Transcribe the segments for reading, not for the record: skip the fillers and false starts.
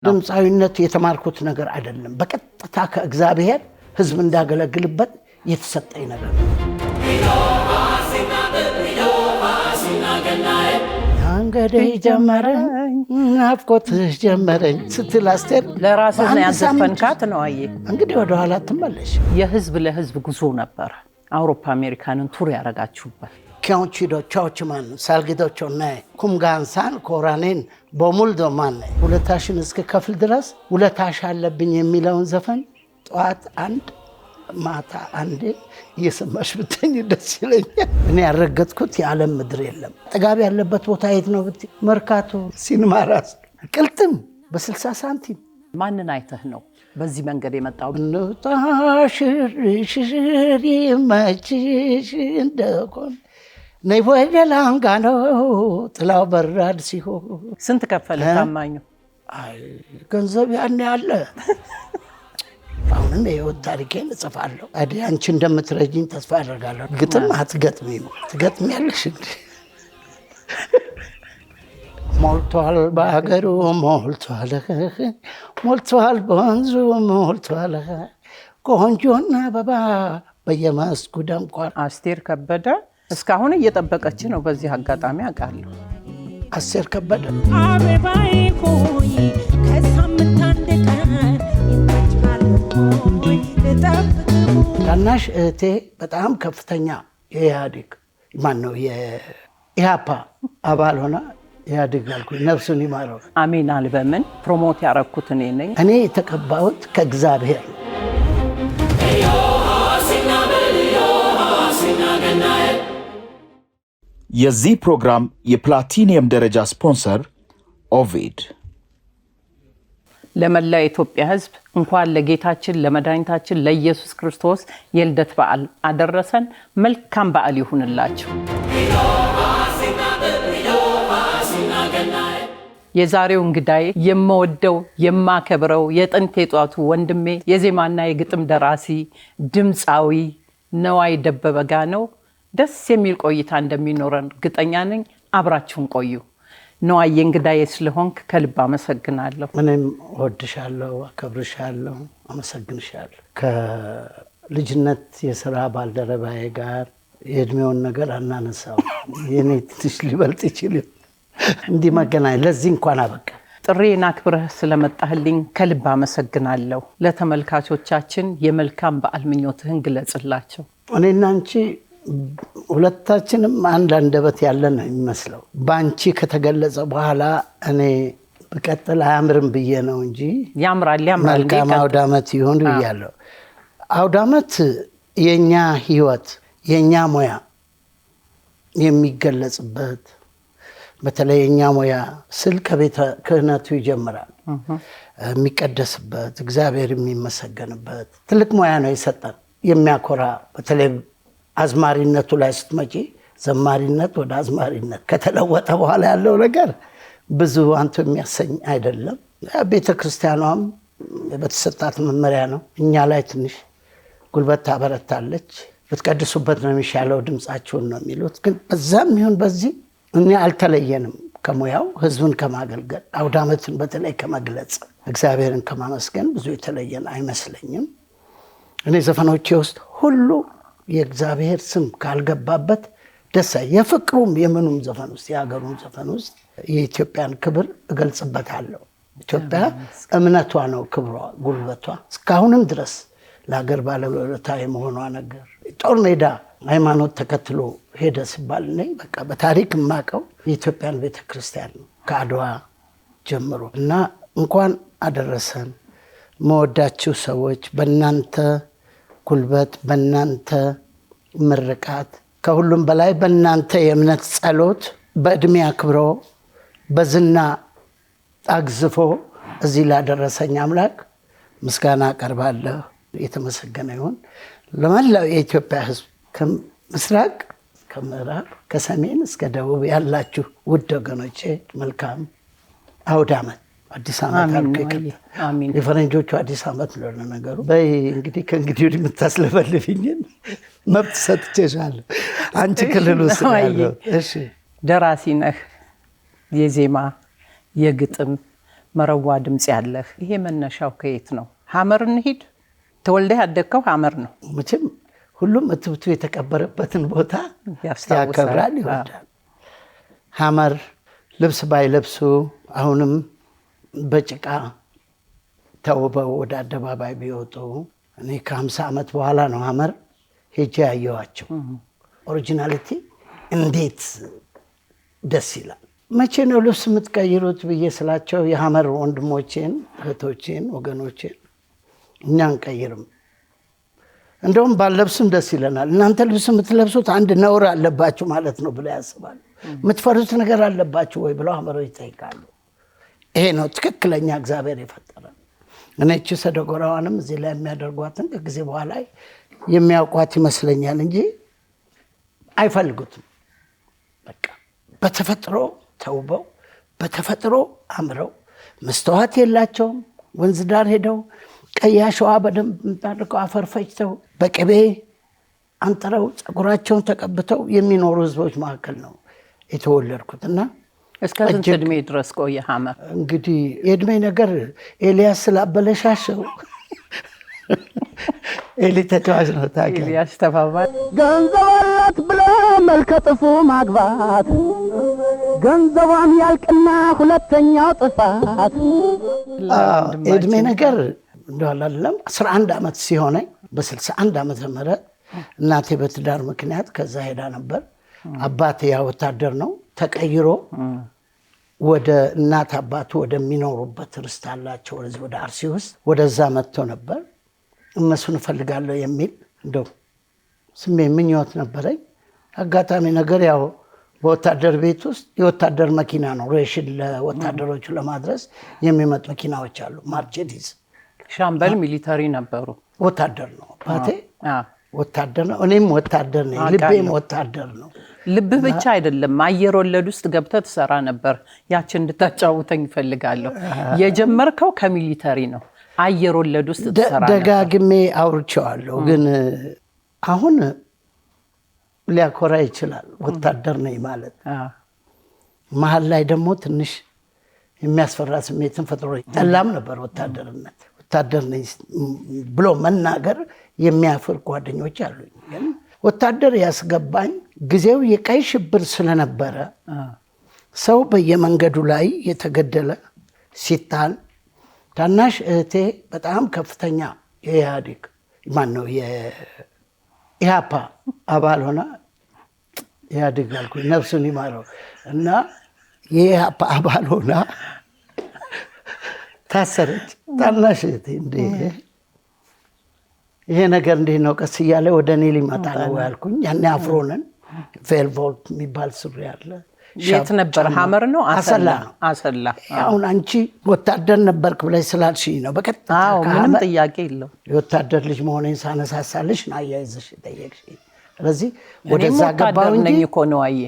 ድምጻዊነት የተማርኩት ነገር አይደለም በቀጥታ ከእግዚአብሔር ህዝብ እንዳገለግልበት የተሰጠኝ ነገር ነው። አንገደይ ጀመረኝ ናፍቆትሽ ጀመረኝ ስትል አስቴር ለራስህ ያዘፈንካት ነው። አየ እንግዲህ ወደ ኋላ ትመለሽ። የህዝብ ለህዝብ ጉዞ ነበር። አውሮፓ አሜሪካንን ቱር ያረጋችሁበት ኪያንቺዶ ቻውችማን ሳልጊዶቾና ኩምጋንሳን ኮራኔን በሙልዶ ማን ሁለታሽን እስከ ከፍል ድረስ ሁለታሽ አለብኝ የሚለውን ዘፈን ጧት አንድ ማታ አንዴ እየሰማሽ ብትኝ ደስ ይለኛል። እኔ ያረገጥኩት የዓለም ምድር የለም ጥጋብ ያለበት ቦታ የት ነው ብትይ መርካቶ ሲኒማ ራስ ቅልጥም በ60 ሳንቲም። ማንን አይተህ ነው በዚህ መንገድ የመጣው? ንጣሽሪ ማችሽ እንደቆን ነይ ወደ ላንጋኖ ጥላው በራድ ሲሆን ስንት ከፈለ ታማኙ? አይ ገንዘብ ያን ያለ አሁንም የህይወት ታሪኬን እጽፋለሁ። አዲያ አንቺ እንደምትረጂኝ ተስፋ አደርጋለሁ። ግጥም አትገጥሚም? ትገጥሚያለሽ እንዴ? ሞልቷል በአገሩ ሞልቷል ሞልቷል በወንዙ ሞልቷል ቆንጆና አበባ በየመስኩ ደምቋል። አስቴር ከበደ እስካሁን እየጠበቀች ነው። በዚህ አጋጣሚ አውቃለሁ። አስቴር ከበደ አበባዬ ሆይ ከሳምንት አንድ ቀን ይመችሃል ሆይ ልጠብቅህ። ታናሽ እህቴ በጣም ከፍተኛ የኢህአዴግ ማነው የኢህአፓ አባል ሆና ኢህአዴግ ያልኩኝ ነፍሱን ይማረው። አሜን አልበምን ፕሮሞት ያረኩት እኔ ነኝ። እኔ የተቀባሁት ከእግዚአብሔር ነው። የዚህ ፕሮግራም የፕላቲኒየም ደረጃ ስፖንሰር ኦቪድ። ለመላ ኢትዮጵያ ሕዝብ እንኳን ለጌታችን ለመድኃኒታችን ለኢየሱስ ክርስቶስ የልደት በዓል አደረሰን። መልካም በዓል ይሁንላችሁ። የዛሬው እንግዳዬ የምወደው የማከብረው የጥንት የጧቱ ወንድሜ የዜማና የግጥም ደራሲ ድምፃዊ ነዋይ ደበበ ጋ ነው። ደስ የሚል ቆይታ እንደሚኖረን እርግጠኛ ነኝ። አብራችሁን ቆዩ። ነዋይ እንግዳዬ ስለሆንክ ከልብ አመሰግናለሁ። እኔም እወድሻለሁ፣ አከብርሻለሁ፣ አመሰግንሻለሁ። ከልጅነት የሥራ ባልደረባዬ ጋር የእድሜውን ነገር አናነሳው። የኔ ትንሽ ሊበልጥ ይችላል። እንዲህ መገናኝ ለዚህ እንኳን አበቃ። ጥሪዬን አክብረህ ስለመጣህልኝ ከልብ አመሰግናለሁ። ለተመልካቾቻችን የመልካም በዓል ምኞትህን ግለጽላቸው። እኔና አንቺ ሁለታችንም አንድ አንደበት ያለን ነው የሚመስለው። ባንቺ ከተገለጸ በኋላ እኔ በቀጥል አያምርም ብዬ ነው እንጂ ያምራል። መልካም አውደ ዓመት ይሁን ብያለሁ። አውደ ዓመት የኛ ህይወት የኛ ሙያ የሚገለጽበት በተለይ የኛ ሙያ ስል ከቤተ ክህነቱ ይጀምራል። የሚቀደስበት እግዚአብሔር የሚመሰገንበት ትልቅ ሙያ ነው የሰጠን የሚያኮራ። በተለይ አዝማሪነቱ ላይ ስትመጪ ዘማሪነት ወደ አዝማሪነት ከተለወጠ በኋላ ያለው ነገር ብዙ አንተ የሚያሰኝ አይደለም። ቤተ ክርስቲያኗም በተሰጣት መመሪያ ነው። እኛ ላይ ትንሽ ጉልበት ታበረታለች። ብትቀድሱበት ነው የሚሻለው ድምጻችሁን ነው የሚሉት። ግን በዛም ይሁን በዚህ እኛ አልተለየንም ከሙያው ህዝብን ከማገልገል አውደ ዓመትን በተለይ ከመግለጽ እግዚአብሔርን ከማመስገን ብዙ የተለየን አይመስለኝም። እኔ ዘፈኖቼ ውስጥ ሁሉ የእግዚአብሔር ስም ካልገባበት ደስ የፍቅሩም የምኑም ዘፈን ውስጥ የሀገሩም ዘፈን ውስጥ የኢትዮጵያን ክብር እገልጽበታለሁ። ኢትዮጵያ እምነቷ ነው ክብሯ፣ ጉልበቷ እስካሁንም ድረስ ለሀገር ባለውለታ የመሆኗ ነገር። ጦር ሜዳ ሃይማኖት ተከትሎ ሄደ ሲባል እኔ በቃ በታሪክ የማውቀው የኢትዮጵያን ቤተክርስቲያን ነው ከአድዋ ጀምሮ። እና እንኳን አደረሰን መወዳችሁ ሰዎች፣ በእናንተ ጉልበት በእናንተ ምርቃት ከሁሉም በላይ በእናንተ የእምነት ጸሎት በእድሜ አክብሮ በዝና አግዝፎ እዚህ ላደረሰኝ አምላክ ምስጋና አቀርባለሁ። የተመሰገነ ይሁን። ለመላው የኢትዮጵያ ሕዝብ ከምስራቅ ከምዕራብ ከሰሜን እስከ ደቡብ ያላችሁ ውድ ወገኖቼ መልካም አውደ ዓመት። አዲስ ዓመት አልከከለ አሜን። የፈረንጆቹ አዲስ ዓመት ነው ነገሩ። በይ እንግዲህ ከእንግዲህ ወዲህ የምታስለፈልፊኝ መብት ሰጥቼሻለሁ። አንቺ ክልል ውስጥ ያለው። እሺ ደራሲ ነህ፣ የዜማ የግጥም መረዋ ድምጽ ያለህ ይሄ መነሻው ከየት ነው? ሐመር እንሂድ። ተወልደህ ያደግከው ሐመር ነው። መቼም ሁሉም እትብቱ የተቀበረበትን ቦታ ያከብራል፣ ይወዳል። ሐመር ልብስ ባይለብሱ አሁንም በጭቃ ተውበው ወደ አደባባይ ቢወጡ እኔ ከ50 ዓመት በኋላ ነው ሐመር ሄጄ ያየኋቸው። ኦሪጂናሊቲ እንዴት ደስ ይላል። መቼ ነው ልብስ የምትቀይሩት ብዬ ስላቸው የሐመር ወንድሞቼን፣ እህቶቼን፣ ወገኖቼን እኛ አንቀይርም፣ እንደውም ባለብስም ደስ ይለናል፣ እናንተ ልብስ የምትለብሱት አንድ ነውር አለባችሁ ማለት ነው ብለው ያስባሉ። የምትፈሩት ነገር አለባችሁ ወይ ብለው ሐመሮች ይጠይቃሉ። ይሄ ነው ትክክለኛ እግዚአብሔር የፈጠረ። እኔ እቺ ሰደጎራዋንም እዚህ ላይ የሚያደርጓትን ከጊዜ በኋላ የሚያውቋት ይመስለኛል እንጂ አይፈልጉትም። በቃ በተፈጥሮ ተውበው በተፈጥሮ አምረው መስተዋት የላቸውም። ወንዝ ዳር ሄደው ቀይ አሸዋ በደንብ ምጣድቀው አፈር ፈጭተው በቅቤ አንጥረው ፀጉራቸውን ተቀብተው የሚኖሩ ህዝቦች መካከል ነው የተወለድኩት እና እስከ ስንት ዕድሜ ድረስ ቆየ ሐመር? እንግዲህ የዕድሜ ነገር ኤልያስ ስላበለሻሸው ኤሊ ተጫዋች ነው ታውቂው። ኤልያስ ተባባል ገንዘብ አላት ብሎ መልከ ጥፉ ማግባት ገንዘቧም ያልቅና ሁለተኛው ጥፋት። የዕድሜ ነገር እንደዋል አይደለም። 11 ዓመት ሲሆነኝ በ61 ዓመተ ምህረት እናቴ በትዳር ምክንያት ከዛ ሄዳ ነበር። አባቴ ያ ወታደር ነው ተቀይሮ ወደ እናት አባቱ ወደሚኖሩበት ርስት አላቸው ወደ አርሲ ውስጥ ወደዛ መጥቶ ነበር። እነሱን እፈልጋለሁ የሚል እንደው ስሜ ምኞት ነበረኝ። አጋጣሚ ነገር ያው በወታደር ቤት ውስጥ የወታደር መኪና ነው ሬሽን ለወታደሮቹ ለማድረስ የሚመጡ መኪናዎች አሉ። ማርቼዲስ ሻምበል ሚሊተሪ ነበሩ። ወታደር ነው አባቴ፣ ወታደር ነው። እኔም ወታደር ነኝ። ልቤም ወታደር ነው። ልብህ ብቻ አይደለም፣ አየር ወለድ ውስጥ ገብተህ ትሰራ ነበር። ያችን እንድታጫውተኝ እፈልጋለሁ። የጀመርከው ከሚሊተሪ ነው፣ አየር ወለድ ውስጥ ትሰራ ነበር። ደጋግሜ አውርቼዋለሁ፣ ግን አሁን ሊያኮራ ይችላል ወታደር ነኝ ማለት። መሀል ላይ ደግሞ ትንሽ የሚያስፈራ ስሜትን ፈጥሮ ጠላም ነበር ወታደርነት። ወታደር ነኝ ብሎ መናገር የሚያፍር ጓደኞች አሉኝ። ግን ወታደር ያስገባኝ ጊዜው የቀይ ሽብር ስለነበረ ሰው በየመንገዱ ላይ የተገደለ ሲታል፣ ታናሽ እህቴ በጣም ከፍተኛ የኢህአዴግ ማነው የኢህአፓ አባል ሆና ኢህአዴግ አልኩኝ ነፍሱን ይማረው እና የኢህአፓ አባል ሆና ታሰረች። ታናሽ እህቴ እንዴ ይሄ ነገር እንዴ ነው ቀስ እያለ ወደ እኔ ሊመጣ ነው ያልኩኝ። ያኔ አፍሮነን ቬልቮልት የሚባል ሱሪ አለ። የት ነበር? ሐመር ነው አሰላ ነው። አሰላ። አሁን አንቺ ወታደር ነበርክ ብለሽ ስላልሽኝ ነው በቀጥታ ምንም ጥያቄ የለው የወታደር ልጅ መሆኔን ሳነሳሳልሽ ነው አያይዘሽ ጠየቅሽኝ። ስለዚህ ወደዛ ገባሁ እንጂ ነኝ እኮ ነው። አየ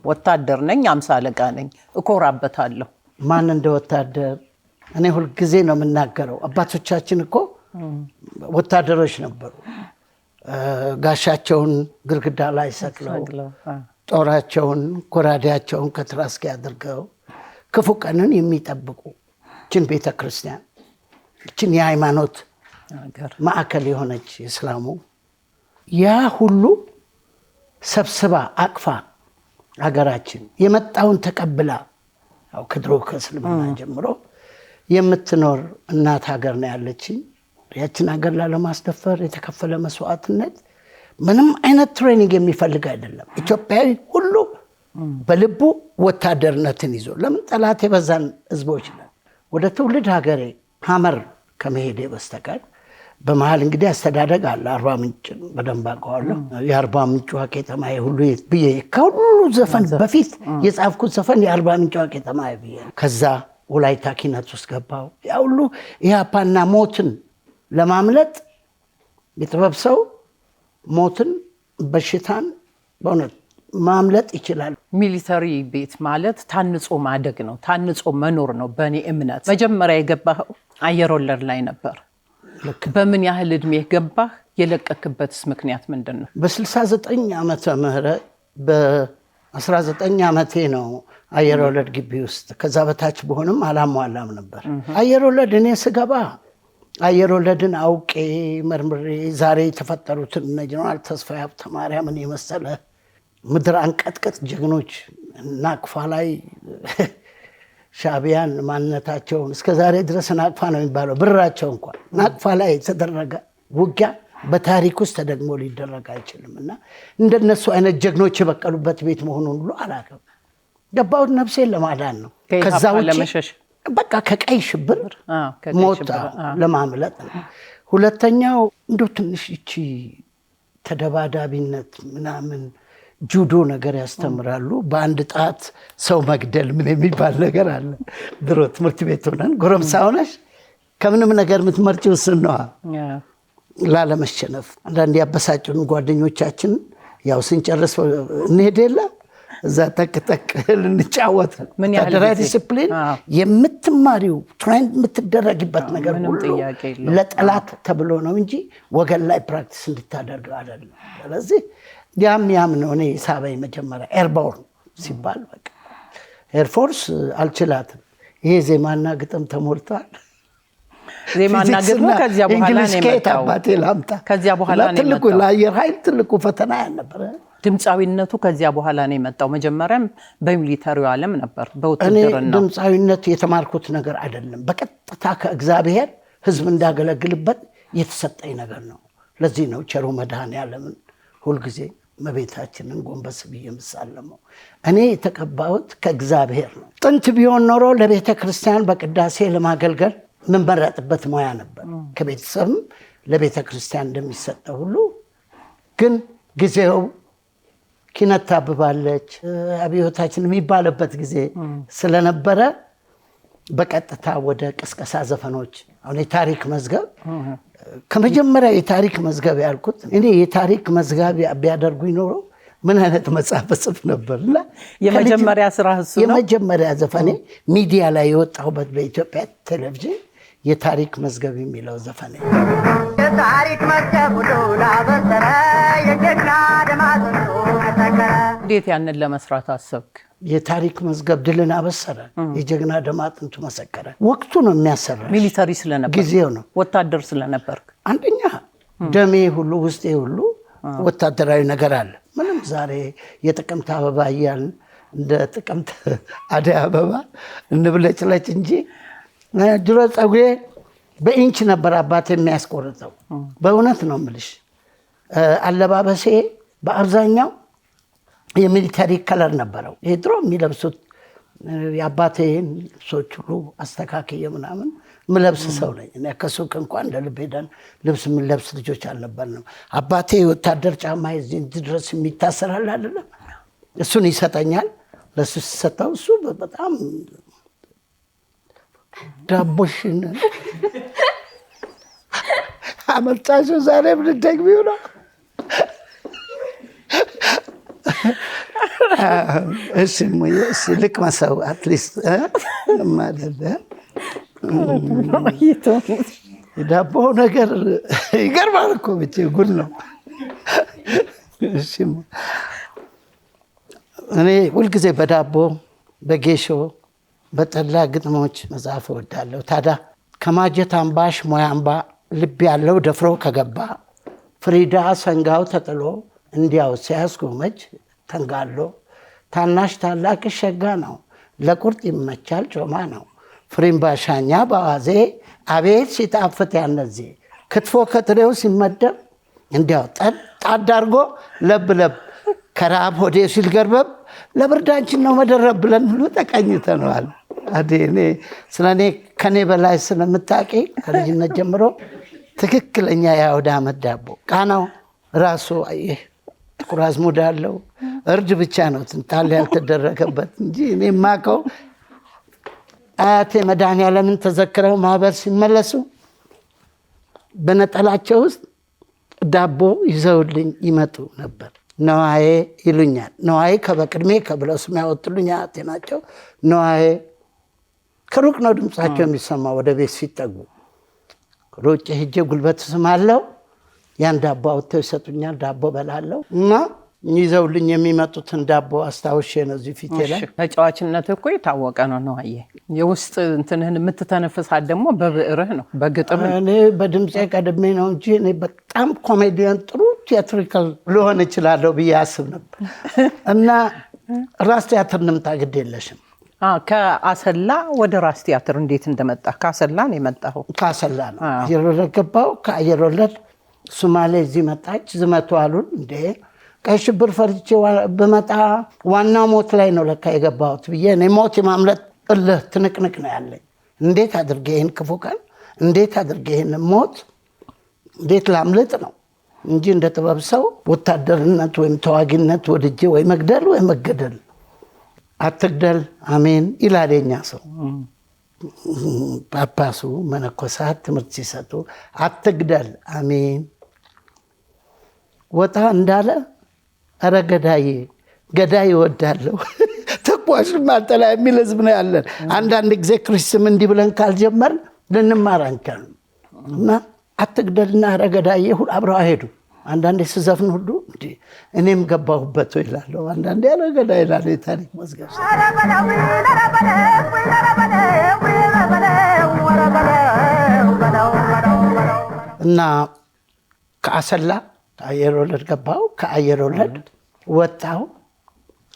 ወታደር ነኝ፣ 50 አለቃ ነኝ፣ እኮራበታለሁ። ማን እንደ ወታደር እኔ ሁልጊዜ ነው የምናገረው። አባቶቻችን እኮ ወታደሮች ነበሩ። ጋሻቸውን ግድግዳ ላይ ሰቅለው ጦራቸውን ጎራዴያቸውን ከትራስጌ አድርገው ክፉ ቀንን የሚጠብቁ እችን ቤተክርስቲያን እችን የሃይማኖት ማዕከል የሆነች እስላሙ ያ ሁሉ ሰብስባ አቅፋ ሀገራችን የመጣውን ተቀብላ ያው ከድሮ ከእስልምና ጀምሮ የምትኖር እናት ሀገር ነው ያለችኝ። ያችን ሀገር ላለማስደፈር የተከፈለ መስዋዕትነት ምንም አይነት ትሬኒንግ የሚፈልግ አይደለም። ኢትዮጵያዊ ሁሉ በልቡ ወታደርነትን ይዞ ለምን ጠላት የበዛን ህዝቦች ነን። ወደ ትውልድ ሀገሬ ሐመር ከመሄዴ በስተቀር በመሀል እንግዲህ አስተዳደግ አለ። አርባ ምንጭ በደንብ አውቀዋለሁ። የአርባ ምንጭ ዋቄጠማ ሁሉ ብዬ ከሁሉ ዘፈን በፊት የጻፍኩት ዘፈን የአርባ ምንጭ ዋቄጠማ ብዬ ከዛ ወላይታ ኪነት ውስጥ ገባው። ያ ሁሉ ኢህአፓና ሞትን ለማምለጥ የጥበብ ሰው ሞትን በሽታን በእውነት ማምለጥ ይችላል። ሚሊተሪ ቤት ማለት ታንጾ ማደግ ነው፣ ታንጾ መኖር ነው። በእኔ እምነት መጀመሪያ የገባኸው አየር ወለድ ላይ ነበር። በምን ያህል እድሜ ገባህ? የለቀክበትስ ምክንያት ምንድን ነው? በ69 ዓመተ ምህረት 19 ዓመቴ ነው አየር ወለድ ግቢ ውስጥ። ከዛ በታች በሆንም አላሟላም ነበር። አየር ወለድ እኔ ስገባ አየር ወለድን አውቄ መርምሬ ዛሬ የተፈጠሩትን እነ ጀነራል ተስፋዬ ሀብተማርያምን የመሰለ ምድር አንቀጥቅጥ ጀግኖች ናቅፋ ላይ ሻዕቢያን ማንነታቸውን እስከ ዛሬ ድረስ ናቅፋ ነው የሚባለው ብራቸው እንኳን ናቅፋ ላይ የተደረገ ውጊያ በታሪክ ውስጥ ተደግሞ ሊደረግ አይችልም። እና እንደነሱ አይነት ጀግኖች የበቀሉበት ቤት መሆኑን ሁሉ አላውቅም። ገባሁት ነፍሴን ለማዳን ነው። ከዛ ውጪ በቃ ከቀይ ሽብር ሞት ለማምለጥ ነው። ሁለተኛው እንደው ትንሽ እቺ ተደባዳቢነት ምናምን ጁዶ ነገር ያስተምራሉ። በአንድ ጣት ሰው መግደል ምን የሚባል ነገር አለ። ድሮ ትምህርት ቤት ሆነን ጎረምሳ ሆነሽ ከምንም ነገር የምትመርጪው እሱን ነዋ ላለመሸነፍ። አንዳንድ ያበሳጩን ጓደኞቻችን ያው ስንጨርስ እንሄድ የለ እዛ ጠቅጠቅ ልንጫወት ወታደራዊ ዲስፕሊን የምትማሪው ትሬንድ የምትደረግበት ነገር ሁሉ ለጠላት ተብሎ ነው እንጂ ወገን ላይ ፕራክቲስ እንድታደርግ አይደለም። ስለዚህ ያም ነው እኔ ሳበኝ መጀመሪያ ኤርቦርን ሲባል በቃ ኤርፎርስ አልችላትም። ይሄ ዜማና ግጥም ተሞልቷል። ዜማና ግጥሙ ከዚያ በኋላ ነው የመጣው። ከዚያ በኋላ ነው ትልቁ ለአየር ኃይል ትልቁ ፈተና ያልነበረ ድምፃዊነቱ ከዚያ በኋላ ነው የመጣው። መጀመሪያም በሚሊተሪው ዓለም ነበር በውትድርና። እኔ ድምፃዊነት የተማርኩት ነገር አይደለም። በቀጥታ ከእግዚአብሔር ሕዝብ እንዳገለግልበት የተሰጠኝ ነገር ነው። ለዚህ ነው ቸሩ መድኃኔዓለምን ሁልጊዜ እመቤታችንን ጎንበስ ብዬ የምሳለመው። እኔ የተቀባሁት ከእግዚአብሔር ነው። ጥንት ቢሆን ኖሮ ለቤተ ክርስቲያን በቅዳሴ ለማገልገል የምንመረጥበት ሙያ ነበር። ከቤተሰብም ለቤተ ክርስቲያን እንደሚሰጠው ሁሉ ግን ጊዜው ኪነት ታብባለች አብዮታችን የሚባልበት ጊዜ ስለነበረ በቀጥታ ወደ ቅስቀሳ ዘፈኖች አሁን የታሪክ መዝገብ ከመጀመሪያ የታሪክ መዝገብ ያልኩት እኔ የታሪክ መዝገብ ቢያደርጉኝ ኖሮ ምን አይነት መጽሐፍ ጽፍ ነበር። የመጀመሪያ ስራ እሱ ነው። የመጀመሪያ ዘፈኔ ሚዲያ ላይ የወጣሁበት በኢትዮጵያ ቴሌቪዥን የታሪክ መዝገብ የሚለው ዘፈኔ የታሪክ መዝገብ ሁሉ ላበሰረ የጀግና ደማዝኑ ተከረ። እንዴት ያንን ለመስራት አሰብክ? የታሪክ መዝገብ ድልን አበሰረ፣ የጀግና ደም አጥንቱ መሰከረ። ወቅቱ ነው የሚያሰራ። ሚሊተሪ ስለነበር ጊዜው ነው። ወታደር ስለነበር አንደኛ ደሜ ሁሉ ውስጤ ሁሉ ወታደራዊ ነገር አለ። ምንም ዛሬ የጥቅምት አበባ እያልን እንደ ጥቅምት አደይ አበባ እንብለጭለጭ እንጂ ድሮ ፀጉሬ በኢንች ነበር አባቴ የሚያስቆርጠው። በእውነት ነው የምልሽ። አለባበሴ በአብዛኛው የሚሊተሪ ከለር ነበረው። ይሄ ድሮ የሚለብሱት የአባቴን ልብሶች ሁሉ አስተካክዬ ምናምን ምለብስ ሰው ነኝ። እኔ ከሱቅ እንኳን እንደ ልብ ሄደን ልብስ የምንለብስ ልጆች አልነበርንም። አባቴ የወታደር ጫማ እዚህ ድረስ የሚታሰራል አይደለም፣ እሱን ይሰጠኛል። ለሱ ሲሰጠው እሱ በጣም ዳቦሽን አመልጣቸው ዛሬ ምን ደግሚው ነው። እሺ ልቅመሰው አትሊስት ማለት የዳቦ ነገር ይገርማል እኮ ብቻ ጉድ ነው። እሺ እኔ ሁልጊዜ በዳቦ በጌሾ በጠላ ግጥሞች መጽሐፍ እወዳለሁ። ታዲያ ከማጀት አምባሽ ሞያ አምባ ልብ ያለው ደፍሮ ከገባ ፍሪዳ ሰንጋው ተጥሎ እንዲያው ሲያስጎመጅ ተንጋሎ ታናሽ ታላቅ ሸጋ ነው ለቁርጥ ይመቻል ጮማ ነው ፍሬምባ ሻኛ በአዋዜ አቤት ሲጣፍጥ ያነዜ ክትፎ ከጥሬው ሲመደብ እንዲያው ጣድ አድርጎ ለብ ለብ ከራብ ሆዴ ሲል ገርበብ ለብርዳችን ነው መደረብ ብለን ሁሉ ተቀኝተነዋል። እኔ ስለኔ ከኔ በላይ ስለምታውቂ ከልጅነት ጀምሮ ትክክለኛ የአውደ ዓመት ዳቦ ቃናው ራሱ አየህ ጥቁር አዝሙድ አለው። እርድ ብቻ ነው ትንታል ያልተደረገበት እንጂ እኔ የማውቀው አያቴ መድኃኔዓለምን ተዘክረው ማህበር ሲመለሱ በነጠላቸው ውስጥ ዳቦ ይዘውልኝ ይመጡ ነበር። ነዋዬ ይሉኛል። ነዋዬ ከበቅድሜ ከብለው ስም ያወጡልኝ አያቴ ናቸው። ነዋዬ ከሩቅ ነው ድምፃቸው የሚሰማ ወደ ቤት ሲጠጉ። ሮጬ ሄጄ ጉልበት ስማለው ያን ዳቦ አውጥተው ይሰጡኛል። ዳቦ በላለው እና ይዘውልኝ የሚመጡትን ዳቦ አስታውሼ ነው እዚህ ፊቴ ላይ። ተጫዋችነት እኮ የታወቀ ነው። የውስጥ እንትንህን የምትተነፍሳት ደግሞ በብዕርህ ነው፣ በግጥም። እኔ በድምፄ ቀድሜ ነው እንጂ እኔ በጣም ኮሜዲያን ጥሩ ቲያትሪካል ልሆን እችላለሁ ብዬ አስብ ነበር። እና ራስ ቲያትር ንምጣ ግድ የለሽም። ከአሰላ ወደ ራስ ቲያትር እንዴት እንደመጣ? ከአሰላ ነው የመጣኸው? ከአሰላ ነው አየር ወለድ ገባሁ። ከአየር ወለድ ሶማሌ እዚህ መጣች። ዝመቱ አሉን። እንዴ ቀይ ሽብር ፈርቼ በመጣ ዋናው ሞት ላይ ነው ለካ የገባሁት ብዬ እኔ ሞት የማምለጥ እልህ ትንቅንቅ ነው ያለኝ። እንዴት አድርጌ ይህን ክፉ ቀን እንዴት አድርጌ ይህን ሞት እንዴት ላምልጥ ነው እንጂ እንደ ጥበብ ሰው ወታደርነት ወይም ተዋጊነት ወድጄ ወይ መግደል ወይ መገደል። አትግደል አሜን ይላል የኛ ሰው። ጳጳሱ መነኮሳት ትምህርት ሲሰጡ አትግደል አሜን። ወጣ እንዳለ ኧረ ገዳይ እወዳለሁ ተኳሽ ማልጠላ የሚል ህዝብ ነው ያለን። አንዳንድ ጊዜ ክርስትም እንዲህ ብለን ካልጀመርን ልንማር አንችልም። እና አትግደልና ኧረ ገዳይ ሁሉ አብረው አይሄዱ። አንዳንዴ ስዘፍን ሁሉ እንዴ እኔም ገባሁበት ይላለሁ። አንዳንዴ ኧረ ገዳይ ይላል የታሪክ መዝገብ። እና ከአሰላ አየር ወለድ ገባሁ። ከአየር ወለድ ወጣሁ።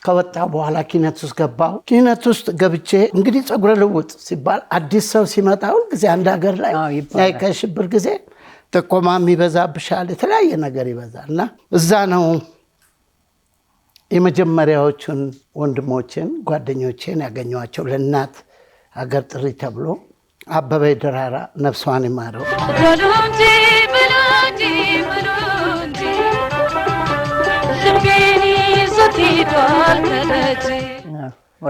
ከወጣሁ በኋላ ኪነት ውስጥ ገባሁ። ኪነት ውስጥ ገብቼ እንግዲህ ፀጉረ ልውጥ ሲባል አዲስ ሰው ሲመጣ ሁልጊዜ አንድ ሀገር ላይ ከሽብር ጊዜ ጥቆማም ይበዛብሻል፣ የተለያየ ነገር ይበዛል። እና እዛ ነው የመጀመሪያዎቹን ወንድሞችን ጓደኞችን ያገኘኋቸው። ለእናት ሀገር ጥሪ ተብሎ አበበ ደራራ ነፍሷን ይማረው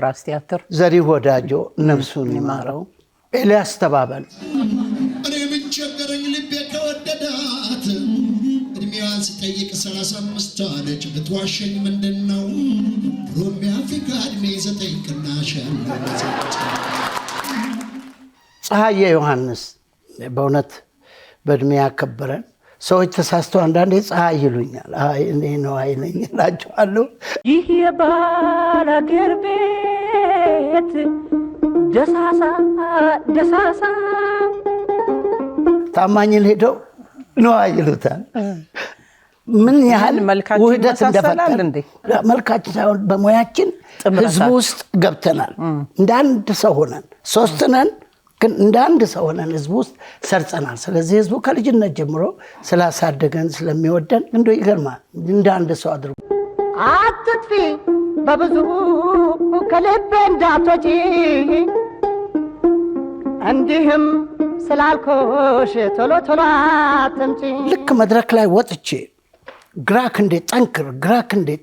ራስ ቲያትር፣ ዘሪ ወዳጆ ነፍሱን ይማረው፣ ኤልያስ ተባበል እኔ ምን ቸገረኝ ልቤ ከወደዳት እድሜዋን ስጠይቅ 35 አለች ብትዋሸኝ ምንድነው ሮም የአፍሪካ እድሜ 9 ቅናሽ ያለው ፀሐዬ ዮሐንስ በእውነት በእድሜ ያከበረን። ሰዎች ተሳስተው አንዳንዴ ፀሐይ ይሉኛል። አይ እኔ ነው አይነኝ እላቸዋለሁ። ይህ የባላገር ቤት ደሳሳ ታማኝን ሄደው ነው ይሉታል። ምን ያህል ውህደት እንደፈጠረ መልካችን ሳይሆን በሙያችን ህዝቡ ውስጥ ገብተናል። እንደ አንድ ሰው ሆነን ሶስት ነን፣ ግን እንደ አንድ ሰው ሆነን ህዝቡ ውስጥ ሰርጸናል። ስለዚህ ህዝቡ ከልጅነት ጀምሮ ስላሳደገን ስለሚወደን እንደው ይገርማል። እንደ አንድ ሰው አድርጎ አትጥፊ በብዙ ከልቤ እንዳትወጪ እንዲህም ስላልኮሽ ቶሎ አትምጪ። ልክ መድረክ ላይ ወጥቼ ግራክ እንዴ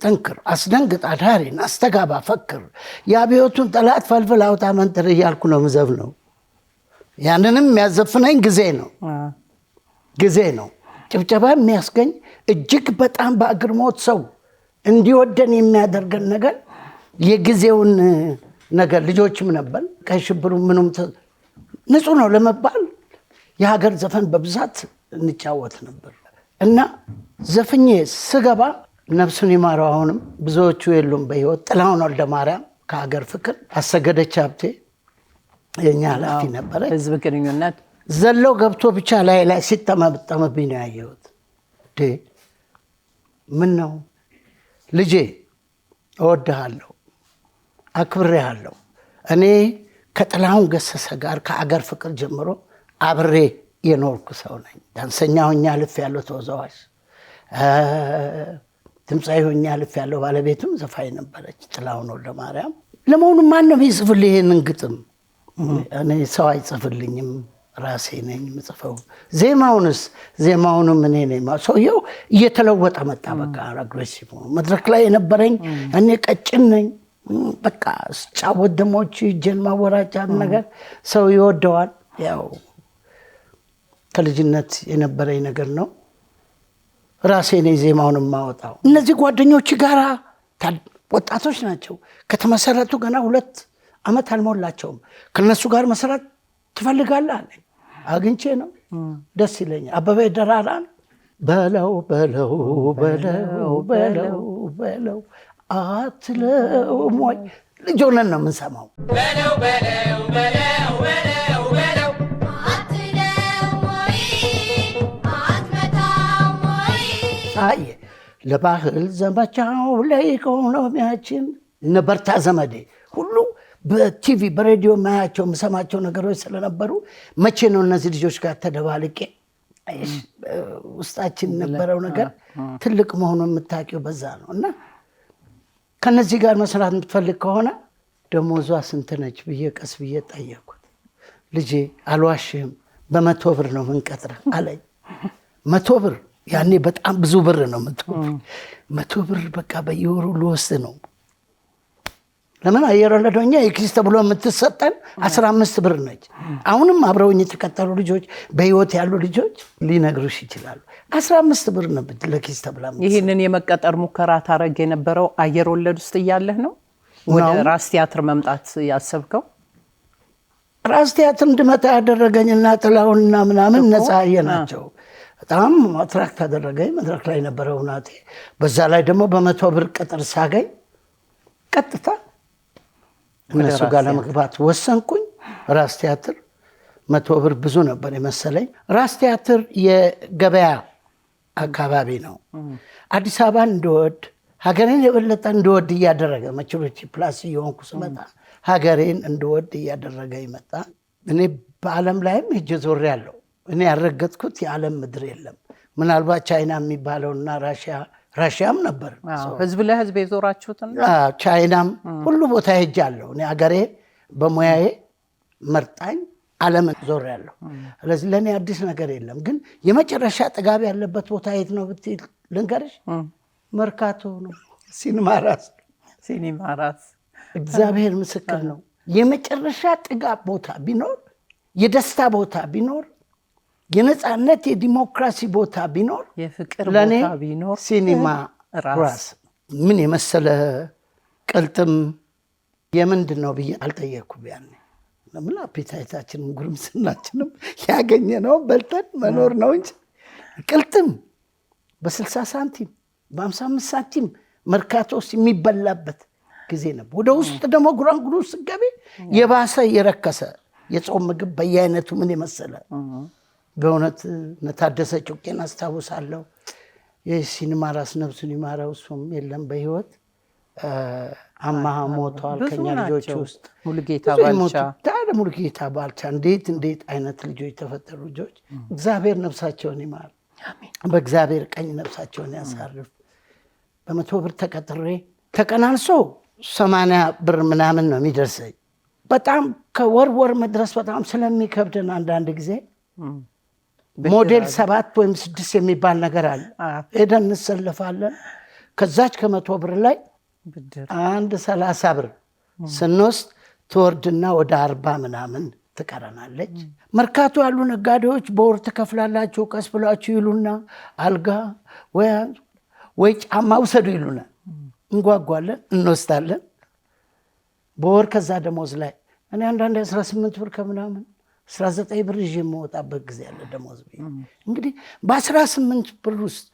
ጠንክር አስደንግጥ አዳሪን አስተጋባ ፈክር የአብዮቱን ጠላት ፈልፍል አውጣ መንጥር እያልኩ ነው ምዘፍነው። ያንንም የሚያዘፍነኝ ጊዜ ነው። ጭብጨባ የሚያስገኝ እጅግ በጣም በአግርሞት ሰው እንዲወደን የሚያደርገን ነገር የጊዜውን ነገር ልጆችም ነበር። ቀይ ሽብሩ ምንም ንጹህ ነው ለመባል የሀገር ዘፈን በብዛት እንጫወት ነበር። እና ዘፍኜ ስገባ ነፍሱን ይማረው አሁንም ብዙዎቹ የሉም በህይወት ጥላሁን ወልደ ማርያም ከሀገር ፍቅር፣ አሰገደች ሀብቴ የኛ ኃላፊ ነበረ ህዝብ ግንኙነት ዘሎ ገብቶ ብቻ ላይ ሲጠመጠምብኝ ነው ያየሁት። ምን ነው ልጄ እወድሃለሁ አክብሬሃለሁ። እኔ ከጥላሁን ገሰሰ ጋር ከአገር ፍቅር ጀምሮ አብሬ የኖርኩ ሰው ነኝ። ዳንሰኛ ሆኜ አልፌያለሁ፣ ተወዛዋዥ ድምፃዊ ሆኜ አልፌያለሁ። ባለቤቱም ዘፋኝ ነበረች ጥላሁን ወልደ ማርያም። ለመሆኑ ማን ነው የሚጽፍልኝ ይሄንን ግጥም? እኔ ሰው አይጽፍልኝም፣ ራሴ ነኝ የምጽፈው። ዜማውንም እኔ ነኝ። ሰውየው እየተለወጠ መጣ። በቃ አግሬሲቭ መድረክ ላይ የነበረኝ እኔ ቀጭን ነኝ። በቃ ጫወት ደሞች እጄን ማወራጫ ነገር ሰው ይወደዋል። ያው ከልጅነት የነበረኝ ነገር ነው። ራሴ ነኝ ዜማውን የማወጣው። እነዚህ ጓደኞች ጋራ ወጣቶች ናቸው። ከተመሰረቱ ገና 2 ዓመት አልሞላቸውም። ከነሱ ጋር መስራት ትፈልጋለህ አለኝ። አግኝቼ ነው ደስ ይለኛል። አበበ ደራራን በለው በለው በለው በለው በለው አትለውም ወይ ልጅ ሆነን ነው የምንሰማው። በለው በለው በለው በለው በለው አትለውም ወይ አትመታም ወይ አየ ለባህል ዘመቻው ለኢኮኖሚያችን እነ በርታ ዘመዴ ሁሉ በቲቪ በሬዲዮ ማያቸው የምሰማቸው ነገሮች ስለነበሩ መቼ ነው እነዚህ ልጆች ጋር ተደባልቄ ውስጣችን የነበረው ነገር ትልቅ መሆኑን የምታውቂው በዛ ነው። እና ከነዚህ ጋር መስራት የምትፈልግ ከሆነ ደሞዟ ስንት ነች ብዬ ቀስ ብዬ ጠየኩት። ልጄ አልዋሽህም በ100 ብር ነው የምንቀጥረህ አለኝ። 100 ብር ያኔ በጣም ብዙ ብር ነው። 100 ብር በቃ በየወሩ ልወስድ ነው። ለምን አየር ወለደኛ የኪስ ተብሎ የምትሰጠን 15 ብር ነች። አሁንም አብረውኝ የተቀጠሩ ልጆች በህይወት ያሉ ልጆች ሊነግሩሽ ይችላሉ። 15 ብር ነው ለኪስ ተብላ። ይህንን የመቀጠር ሙከራ ታረግ የነበረው አየር ወለድ ውስጥ እያለህ ነው ወደ ራስ ቲያትር መምጣት ያሰብከው? ራስ ቲያትር እንድመጣ ያደረገኝና ጥላውንና ምናምን ነፃየ ናቸው። በጣም አትራክት አደረገኝ። መድረክ ላይ ነበረው ናቴ። በዛ ላይ ደግሞ በ100 ብር ቅጥር ሳገኝ ቀጥታ እነሱ ጋር ለመግባት ወሰንኩኝ። ራስ ቲያትር 100 ብር ብዙ ነበር የመሰለኝ። ራስ ቲያትር የገበያ አካባቢ ነው። አዲስ አበባን እንደወድ ሀገሬን የበለጠ እንደወድ እያደረገ መችሎች ፕላስ እየሆንኩ ስመጣ ሀገሬን እንደወድ እያደረገ ይመጣ። እኔ በዓለም ላይም ሄጄ ዞሬያለሁ። እኔ ያልረገጥኩት የዓለም ምድር የለም። ምናልባት ቻይና የሚባለውና ራሽያም ነበር። ህዝብ ለህዝብ የዞራችሁትና ቻይናም ሁሉ ቦታ ሄጃለሁ። እኔ ሀገሬ በሙያዬ መርጣኝ ዓለምን ዞሬያለሁ። ስለዚህ ለእኔ አዲስ ነገር የለም። ግን የመጨረሻ ጥጋብ ያለበት ቦታ የት ነው ብትይ ልንገርሽ፣ መርካቶ ነው። ሲኒማ ራስ እግዚአብሔር ምስክር ነው። የመጨረሻ ጥጋብ ቦታ ቢኖር፣ የደስታ ቦታ ቢኖር፣ የነፃነት የዲሞክራሲ ቦታ ቢኖር፣ የፍቅር ለኔ ቦታ ቢኖር ሲኒማ ራስ። ምን የመሰለ ቅልጥም የምንድን ነው ብዬ አልጠየኩም ያኔ። ለምን አፔታይታችንም ጉርምስናችንም ያገኘነው በልተን መኖር ነው እንጂ ቅልጥም በ60 ሳንቲም በ55 ሳንቲም መርካቶ ውስጥ የሚበላበት ጊዜ ነበር። ወደ ውስጥ ደግሞ ጉራንጉሩ ስገቢ የባሰ የረከሰ የጾም ምግብ በየአይነቱ ምን የመሰለ በእውነት ነታደሰ ጩቄን አስታውሳለሁ። የሲኒማ ራስ ነፍሱን ይማረው፣ እሱም የለም በህይወት አማሃ ሞቷል። ከኛ ልጆች ውስጥ ሙሉጌታ ባልቻ እንዴት አይነት ልጆች ተፈጠሩ። ልጆች እግዚአብሔር ነፍሳቸውን ይማር፣ በእግዚአብሔር ቀኝ ነፍሳቸውን ያሳርፍ። በ100 ብር ተቀጥሬ ተቀናንሶ 80 ብር ምናምን ነው የሚደርሰኝ። በጣም ከወር መድረስ በጣም ስለሚከብድን አንዳንድ ጊዜ ሞዴል 7 ወይም 6 የሚባል ነገር አለ። ሄደን እንሰለፋለን። ከዛች ከ100 ብር ላይ አንድ 30 ብር ስንወስድ ትወርድና ወደ 40 ምናምን ትቀረናለች። መርካቶ ያሉ ነጋዴዎች በወር ትከፍላላችሁ ቀስ ብላችሁ ይሉና አልጋ ወይ ጫማ ውሰዱ ይሉና እንጓጓለን፣ እንወስዳለን በወር። ከዛ ደሞዝ ላይ እኔ አንዳንድ 18 ብር ከምናምን 19 ብር ይዤ የምወጣበት ጊዜ ያለ ደሞዝ። እንግዲህ በ18 ብር ውስጥ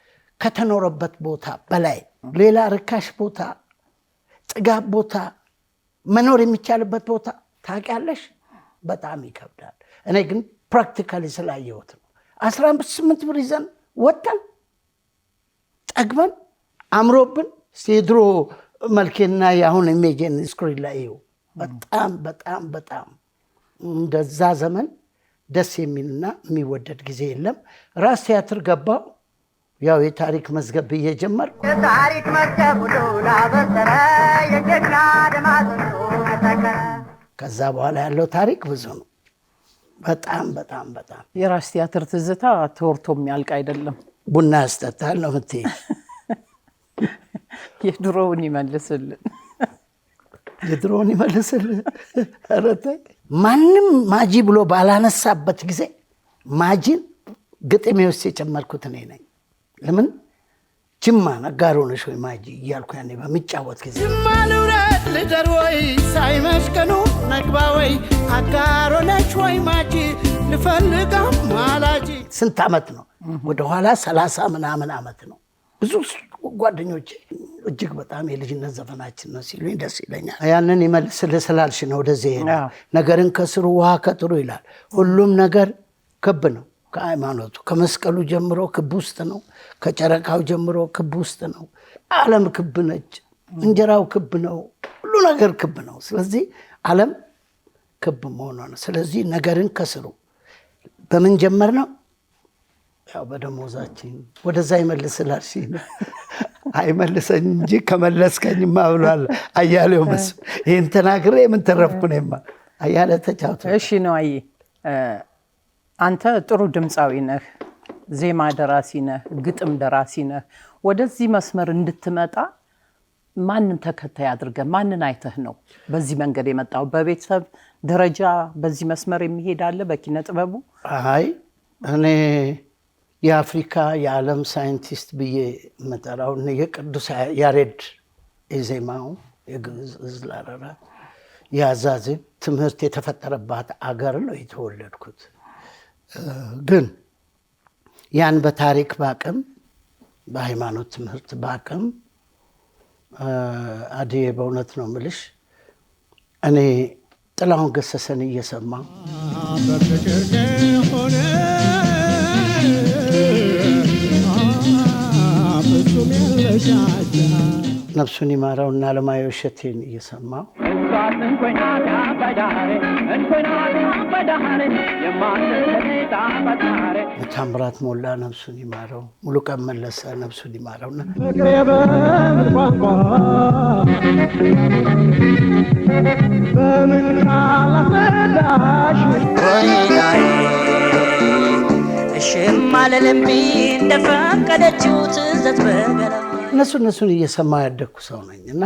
ከተኖረበት ቦታ በላይ ሌላ ርካሽ ቦታ፣ ጥጋብ ቦታ መኖር የሚቻልበት ቦታ ታውቂያለሽ? በጣም ይከብዳል። እኔ ግን ፕራክቲካሊ ስላየሁት ነው። 18 ብር ይዘን ወጣን ጠግበን አምሮብን። የድሮ መልኬና የአሁን ኢሜጅን ስክሪን ላይ ይኸው። በጣም እንደዛ ዘመን ደስ የሚልና የሚወደድ ጊዜ የለም። ራስ ቲያትር ገባው። ያው የታሪክ መዝገብ ብዬ ጀመርኩ። የታሪክ መዝገብ ሁሉ ላበሰረ የጀግና ደማዝንቱ ተከረ። ከዛ በኋላ ያለው ታሪክ ብዙ ነው። በጣም የራስ ቲያትር ትዝታ ተወርቶ የሚያልቅ አይደለም። ቡና ያስጠጣል ነው የምትይ። የድሮውን ይመልስልን። ኧረ ተይ። ማንም ማጂ ብሎ ባላነሳበት ጊዜ ማጂን ግጥሜ ውስጥ የጨመርኩት እኔ ነኝ። ለምን ጅማን አጋሮ ነሽ ወይ ማጂ እያልኩ ያኔ በሚጫወት ጊዜ ጅማ ልውረድ ልደር ወይ ሳይመሽ ቀኑ ነግባ ወይ አጋሮ ነሽ ወይ ማጂ ልፈልጋም ማላጂ ስንት ዓመት ነው ወደኋላ 30 ምናምን ዓመት ነው። ብዙ ጓደኞቼ እጅግ በጣም የልጅነት ዘፈናችን ነው ሲሉኝ ደስ ይለኛል። ያንን ይመልስልህ ስላልሽ ነው ወደዚህ ይሄዳል። ነገርን ከስሩ ውሃ ከጥሩ ይላል። ሁሉም ነገር ክብ ነው። ከሃይማኖቱ ከመስቀሉ ጀምሮ ክብ ውስጥ ነው። ከጨረቃው ጀምሮ ክብ ውስጥ ነው። ዓለም ክብ ነች። እንጀራው ክብ ነው። ሁሉ ነገር ክብ ነው። ስለዚህ ዓለም ክብ መሆኗ ነው። ስለዚህ ነገርን ከስሩ በምን ጀመር ነው? ያው በደሞዛችን ወደዛ ይመልስላል ሲል አይመልሰኝ እንጂ ከመለስከኝማ ብሏል አያሌው መስፍን። ይሄን ተናግሬ ምን ተረፍኩ ነውማ አያለ ተጫውቶ። እሺ ነው አይ አንተ ጥሩ ድምፃዊ ነህ፣ ዜማ ደራሲ ነህ፣ ግጥም ደራሲ ነህ። ወደዚህ መስመር እንድትመጣ ማንን ተከታይ አድርገህ ማንን አይተህ ነው በዚህ መንገድ የመጣው? በቤተሰብ ደረጃ በዚህ መስመር የሚሄድ አለ በኪነ ጥበቡ? አይ እኔ የአፍሪካ የዓለም ሳይንቲስት ብዬ መጠራው የቅዱስ ያሬድ የዜማው የግዕዝ እዝላረራ የአዛዜም ትምህርት የተፈጠረባት አገር ነው የተወለድኩት። ግን ያን በታሪክ ባቅም በሃይማኖት ትምህርት ባቅም አዲዬ በእውነት ነው ምልሽ እኔ ጥላሁን ገሰሰን እየሰማ ነፍሱን ይማረውና አለማየሁ እሸቴን እየሰማው ታምራት ሞላ ነፍሱን ይማረው፣ ሙሉቀን መለሰ ነፍሱን ይማረውና እሽም አለልም እንደፈቀደችው ትዘት በገላ እነሱን እየሰማ ያደግኩ ሰው ነኝ እና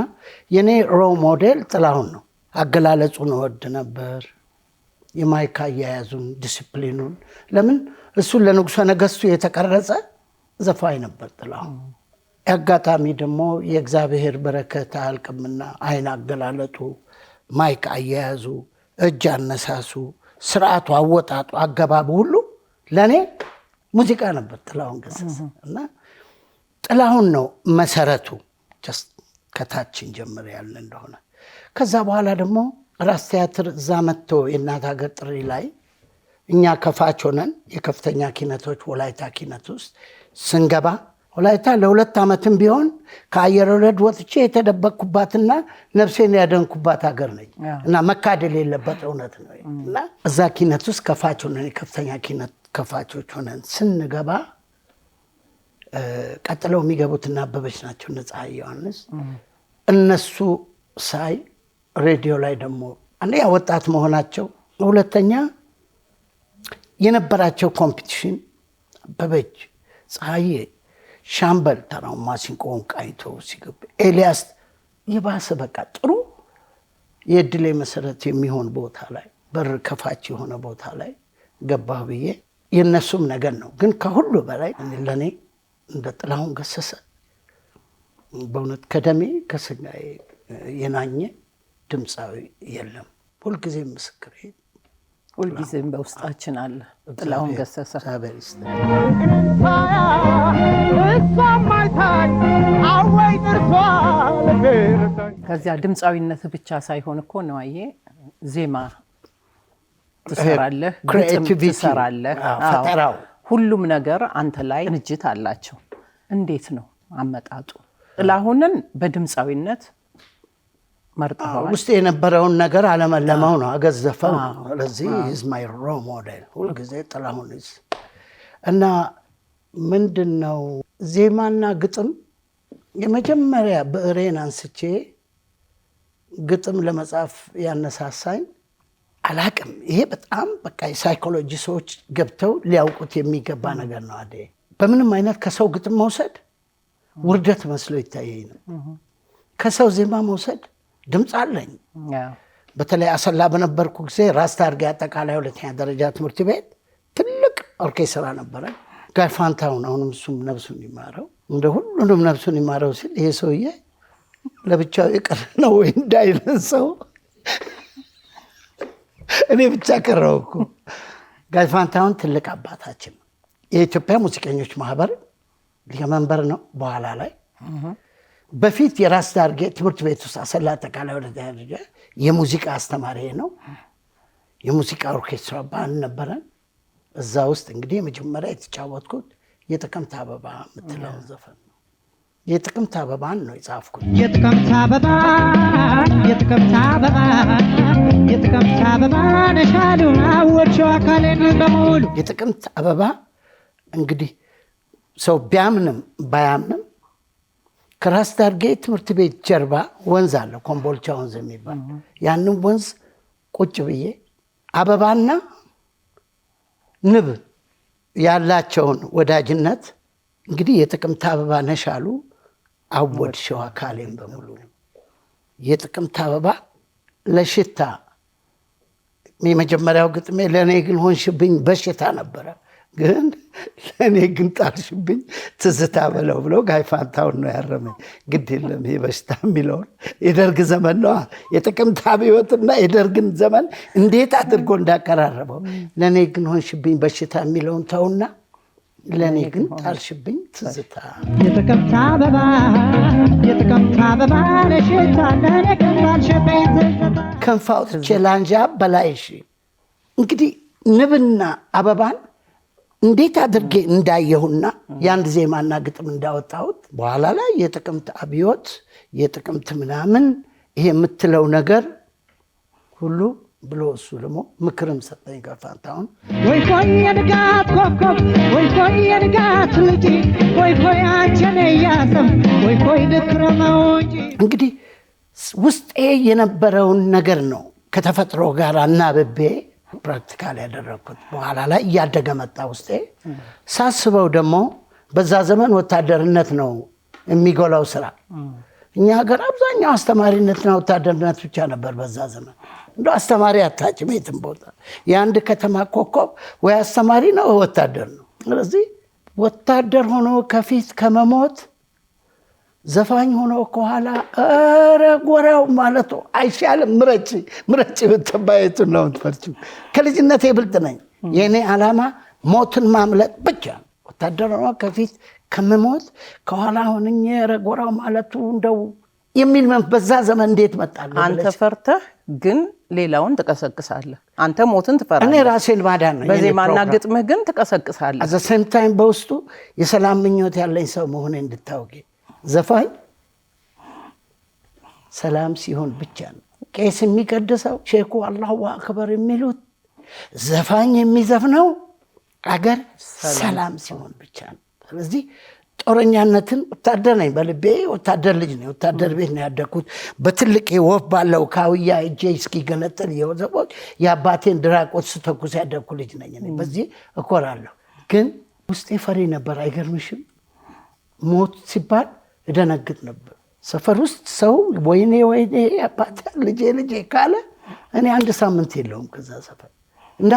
የኔ ሮል ሞዴል ጥላሁን ነው። አገላለጹን እወድ ነበር፣ የማይክ አያያዙን፣ ዲሲፕሊኑን። ለምን እሱን ለንጉሠ ነገሥቱ የተቀረጸ ዘፋኝ ነበር ጥላሁን። አጋጣሚ ደግሞ የእግዚአብሔር በረከት አያልቅምና አይን አገላለጡ፣ ማይክ አያያዙ፣ እጅ አነሳሱ፣ ስርዓቱ፣ አወጣጡ፣ አገባቡ ሁሉ ለእኔ ሙዚቃ ነበር ጥላሁን ገሰሰ እና ጥላሁን ነው መሰረቱ። ከታችን ጀምር ያለ እንደሆነ ከዛ በኋላ ደግሞ ራስ ቲያትር እዛ መጥቶ የእናት ሀገር ጥሪ ላይ እኛ ከፋች ሆነን የከፍተኛ ኪነቶች ወላይታ ኪነት ውስጥ ስንገባ ወላይታ ለ2 ዓመትም ቢሆን ከአየር ወለድ ወጥቼ የተደበቅኩባትና ነፍሴን ያደንኩባት ሀገር ነኝ እና መካደል የለበት እውነት ነው። እና እዛ ኪነት ውስጥ ከፋች ሆነን የከፍተኛ ኪነት ከፋቾች ሆነን ስንገባ ቀጥለው የሚገቡትና አበበች ናቸው እነ ፀሐይ ዮሐንስ። እነሱ ሳይ ሬዲዮ ላይ ደግሞ አንደኛ ወጣት መሆናቸው፣ ሁለተኛ የነበራቸው ኮምፒቲሽን አበበች፣ ፀሐዬ፣ ሻምበል ተራው ማሲንቆን ቃይቶ ሲገብ ኤልያስ የባሰ በቃ ጥሩ የእድሌ መሰረት የሚሆን ቦታ ላይ በር ከፋች የሆነ ቦታ ላይ ገባሁ ብዬ የነሱም ነገር ነው። ግን ከሁሉ በላይ ለኔ እንደ ጥላሁን ገሰሰ በእውነት ከደሜ ከስጋዬ የናኘ ድምፃዊ የለም። ሁልጊዜ ምስክሬ ሁልጊዜም በውስጣችን አለ ጥላሁን ገሰሰ። ከዚያ ድምፃዊነት ብቻ ሳይሆን እኮ ነው አየ ዜማ ትሰራለህ፣ ግጥም ትሰራለህ፣ ፈጠራው ሁሉም ነገር አንተ ላይ ቅንጅት አላቸው። እንዴት ነው አመጣጡ? ጥላሁንን በድምፃዊነት መርጠዋል። ውስጥ የነበረውን ነገር አለመለመው ነው አገዘፈው። ስለዚህ is my role model ሁልጊዜ ጥላሁን እና ምንድነው ዜማና ግጥም የመጀመሪያ ብዕሬን አንስቼ ግጥም ለመጻፍ ያነሳሳኝ አላቅም። ይሄ በጣም በቃ የሳይኮሎጂ ሰዎች ገብተው ሊያውቁት የሚገባ ነገር ነው። አዴ በምንም አይነት ከሰው ግጥም መውሰድ ውርደት መስሎ ይታየኝ ነው። ከሰው ዜማ መውሰድ ድምፅ አለኝ። በተለይ አሰላ በነበርኩ ጊዜ ራስ ታርጌ አጠቃላይ 2ኛ ደረጃ ትምህርት ቤት ትልቅ ኦርኬስትራ ነበረ። ጋር ፋንታውን አሁንም እሱም ነፍሱን ይማረው እንደ ሁሉንም ነፍሱን ይማረው ሲል ይሄ ሰውዬ ለብቻው የቀረ ነው ወይ እንዳይለን ሰው እኔ ብቻ ቀረው እኮ። ጋሽ ፋንታሁን ትልቅ አባታችን የኢትዮጵያ ሙዚቀኞች ማህበር ሊቀመንበር ነው። በኋላ ላይ በፊት የራስ ዳርጌ ትምህርት ቤት ውስጥ አሰላ አጠቃላይ ወደ ደረጃ የሙዚቃ አስተማሪ ነው። የሙዚቃ ኦርኬስትራ ባንድ ነበረን። እዛ ውስጥ እንግዲህ የመጀመሪያ የተጫወትኩት የጥቅምት አበባ የምትለውን ዘፈን ነው። የጥቅምት አበባን ነው የጻፍኩት። የጥቅምት አበባ የጥቅምት አበባ የጥቅምት አበባ ነሻሉ አወርሽው አካሌን በሙሉ። የጥቅምት አበባ እንግዲህ ሰው ቢያምንም ባያምንም ከራስ ዳርጌ ትምህርት ቤት ጀርባ ወንዝ አለ፣ ኮምቦልቻ ወንዝ የሚባል ያንን ወንዝ ቁጭ ብዬ አበባና ንብ ያላቸውን ወዳጅነት እንግዲህ የጥቅምት አበባ ነሻሉ አወድሽው አካሌን በሙሉ። የጥቅምት አበባ ለሽታ የመጀመሪያው ግጥሜ ለእኔ ግን ሆንሽብኝ በሽታ ነበረ፣ ግን ለእኔ ግን ጣልሽብኝ ትዝታ በለው ብለው ጋሽ ፋንታሁን ነው ያረመኝ። ግድ የለም ይሄ በሽታ የሚለውን የደርግ ዘመን ነዋ። የጥቅምት አብዮትና የደርግን ዘመን እንዴት አድርጎ እንዳቀራረበው ለእኔ ግን ሆንሽብኝ በሽታ የሚለውን ተውና ለእኔ ግን ጣልሽብኝ ትዝታ። የጥቅምት አበባ የጥቅምት አበባ ለሽታ ለእኔ ግን ጣልሽብኝ ትዝታ። ክንፍ አውጥቼ ላንዣ በላይሽ። እንግዲህ ንብና አበባን እንዴት አድርጌ እንዳየሁና የአንድ ዜማና ግጥም እንዳወጣሁት በኋላ ላይ የጥቅምት አብዮት የጥቅምት ምናምን ይሄ የምትለው ነገር ሁሉ ብሎ እሱ ደግሞ ምክርም ሰጠኝ ጋሽ ፋንታሁን። ወይ ኮይ የንጋት ኮከብ ወይ ኮይ የንጋት ልጅ ወይ ኮይ አንቺን እያሰብ ወይ ኮይ ልክረመው እንጂ። እንግዲህ ውስጤ የነበረውን ነገር ነው ከተፈጥሮ ጋር አናብቤ ፕራክቲካል ያደረኩት። በኋላ ላይ እያደገ መጣ ውስጤ። ሳስበው ደግሞ በዛ ዘመን ወታደርነት ነው የሚጎላው ስራ። እኛ ሀገር አብዛኛው አስተማሪነትና ወታደርነት ብቻ ነበር በዛ ዘመን። እንደ አስተማሪ አታጭም የትም ቦታ። የአንድ ከተማ ኮከብ ወይ አስተማሪ ነው ወታደር ነው። ስለዚህ ወታደር ሆኖ ከፊት ከመሞት ዘፋኝ ሆኖ ከኋላ ኧረ ጎራው ማለቱ አይሻልም? ምረጭ ብትባየቱን ነው የምትፈርችው። ከልጅነቴ ብልጥ ነኝ። የእኔ ዓላማ ሞትን ማምለጥ ብቻ። ወታደር ሆኖ ከፊት ከመሞት ከኋላ ሆንኜ ኧረ ጎራው ማለቱ እንደው የሚል በዛ ዘመን እንዴት መጣለህ? አንተ ፈርተህ ግን ሌላውን ትቀሰቅሳለህ። አንተ ሞትን ትፈራለህ፣ እኔ ራሴን ማዳን ነው። በዜማና ግጥምህ ግን ትቀሰቅሳለህ። አዘ ሴም ታይም በውስጡ የሰላም ምኞት ያለኝ ሰው መሆኔ እንድታውቂ። ዘፋኝ ሰላም ሲሆን ብቻ ነው። ቄስ የሚቀድሰው ሼኩ አላሁ አክበር የሚሉት ዘፋኝ የሚዘፍነው አገር ሰላም ሲሆን ብቻ ነው። ስለዚህ ጦረኛነትን ወታደር ነኝ፣ በልቤ ወታደር ልጅ ነኝ። ወታደር ቤት ነው ያደግኩት። በትልቅ ወፍ ባለው ካውያ እጄ እስኪገነጠል የወዘቦች የአባቴን ድራቆት ስተኩስ ያደግኩ ልጅ ነኝ። በዚህ እኮራለሁ። ግን ውስጤ ፈሪ ነበር። አይገርምሽም? ሞት ሲባል እደነግጥ ነበር። ሰፈር ውስጥ ሰው ወይኔ አባቴ ልጄ ካለ እኔ አንድ ሳምንት የለውም ከዛ ሰፈር እና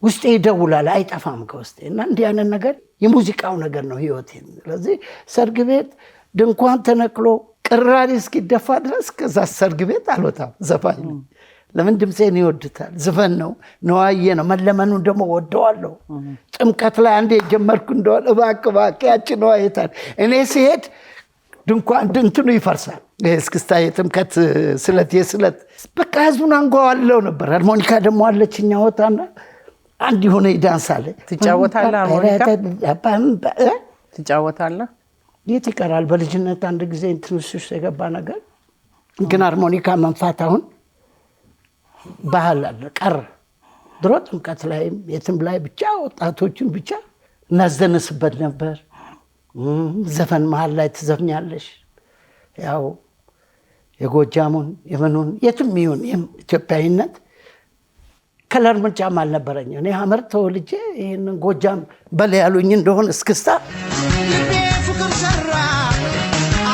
ውስጤ ይደውላል፣ አይጠፋም ከውስጤ። እና እንዲህ ያንን ነገር የሙዚቃው ነገር ነው ህይወቴ። ስለዚህ ሰርግ ቤት ድንኳን ተነቅሎ ቅራሪ እስኪደፋ ድረስ ከዛ ሰርግ ቤት አልወጣም። ዘፋኝ ነው። ለምን? ድምፄን ይወድታል። ዝፈን ነው፣ ነዋዬ ነው። መለመኑን ደግሞ ወደዋለሁ። ጥምቀት ላይ አንዴ የጀመርኩ እንደሆነ እባክህ ያቺ ነዋዬታል እኔ ሲሄድ ድንኳን እንትኑ ይፈርሳል። እስክስታ የጥምቀት ስለት በቃ ህዝቡን አንጓዋለው ነበር። ሃርሞኒካ ደግሞ አለችኛ ወጣና አንድ የሆነ ይዳንሳል። ትጫወታለህ? ሃርሞኒካ ትጫወታለህ? የት ይቀራል? በልጅነት አንድ ጊዜ እንትንስ የገባ ነገር ግን ሃርሞኒካ መንፋት አሁን ባህል አለ ቀረ። ድሮ ጥምቀት ላይም የትም ላይ ብቻ ወጣቶችን ብቻ እናስደንስበት ነበር። ዘፈን መሀል ላይ ትዘፍኛለሽ። ያው የጎጃሙን የምኑን የትም ይሁን ኢትዮጵያዊነት ከለር ምርጫም አልነበረኝ። እኔ ሐመር ተወልጄ ይህንን ጎጃም በል ያሉኝ እንደሆን እስክስታ ልቤ ፍቅር ሰራ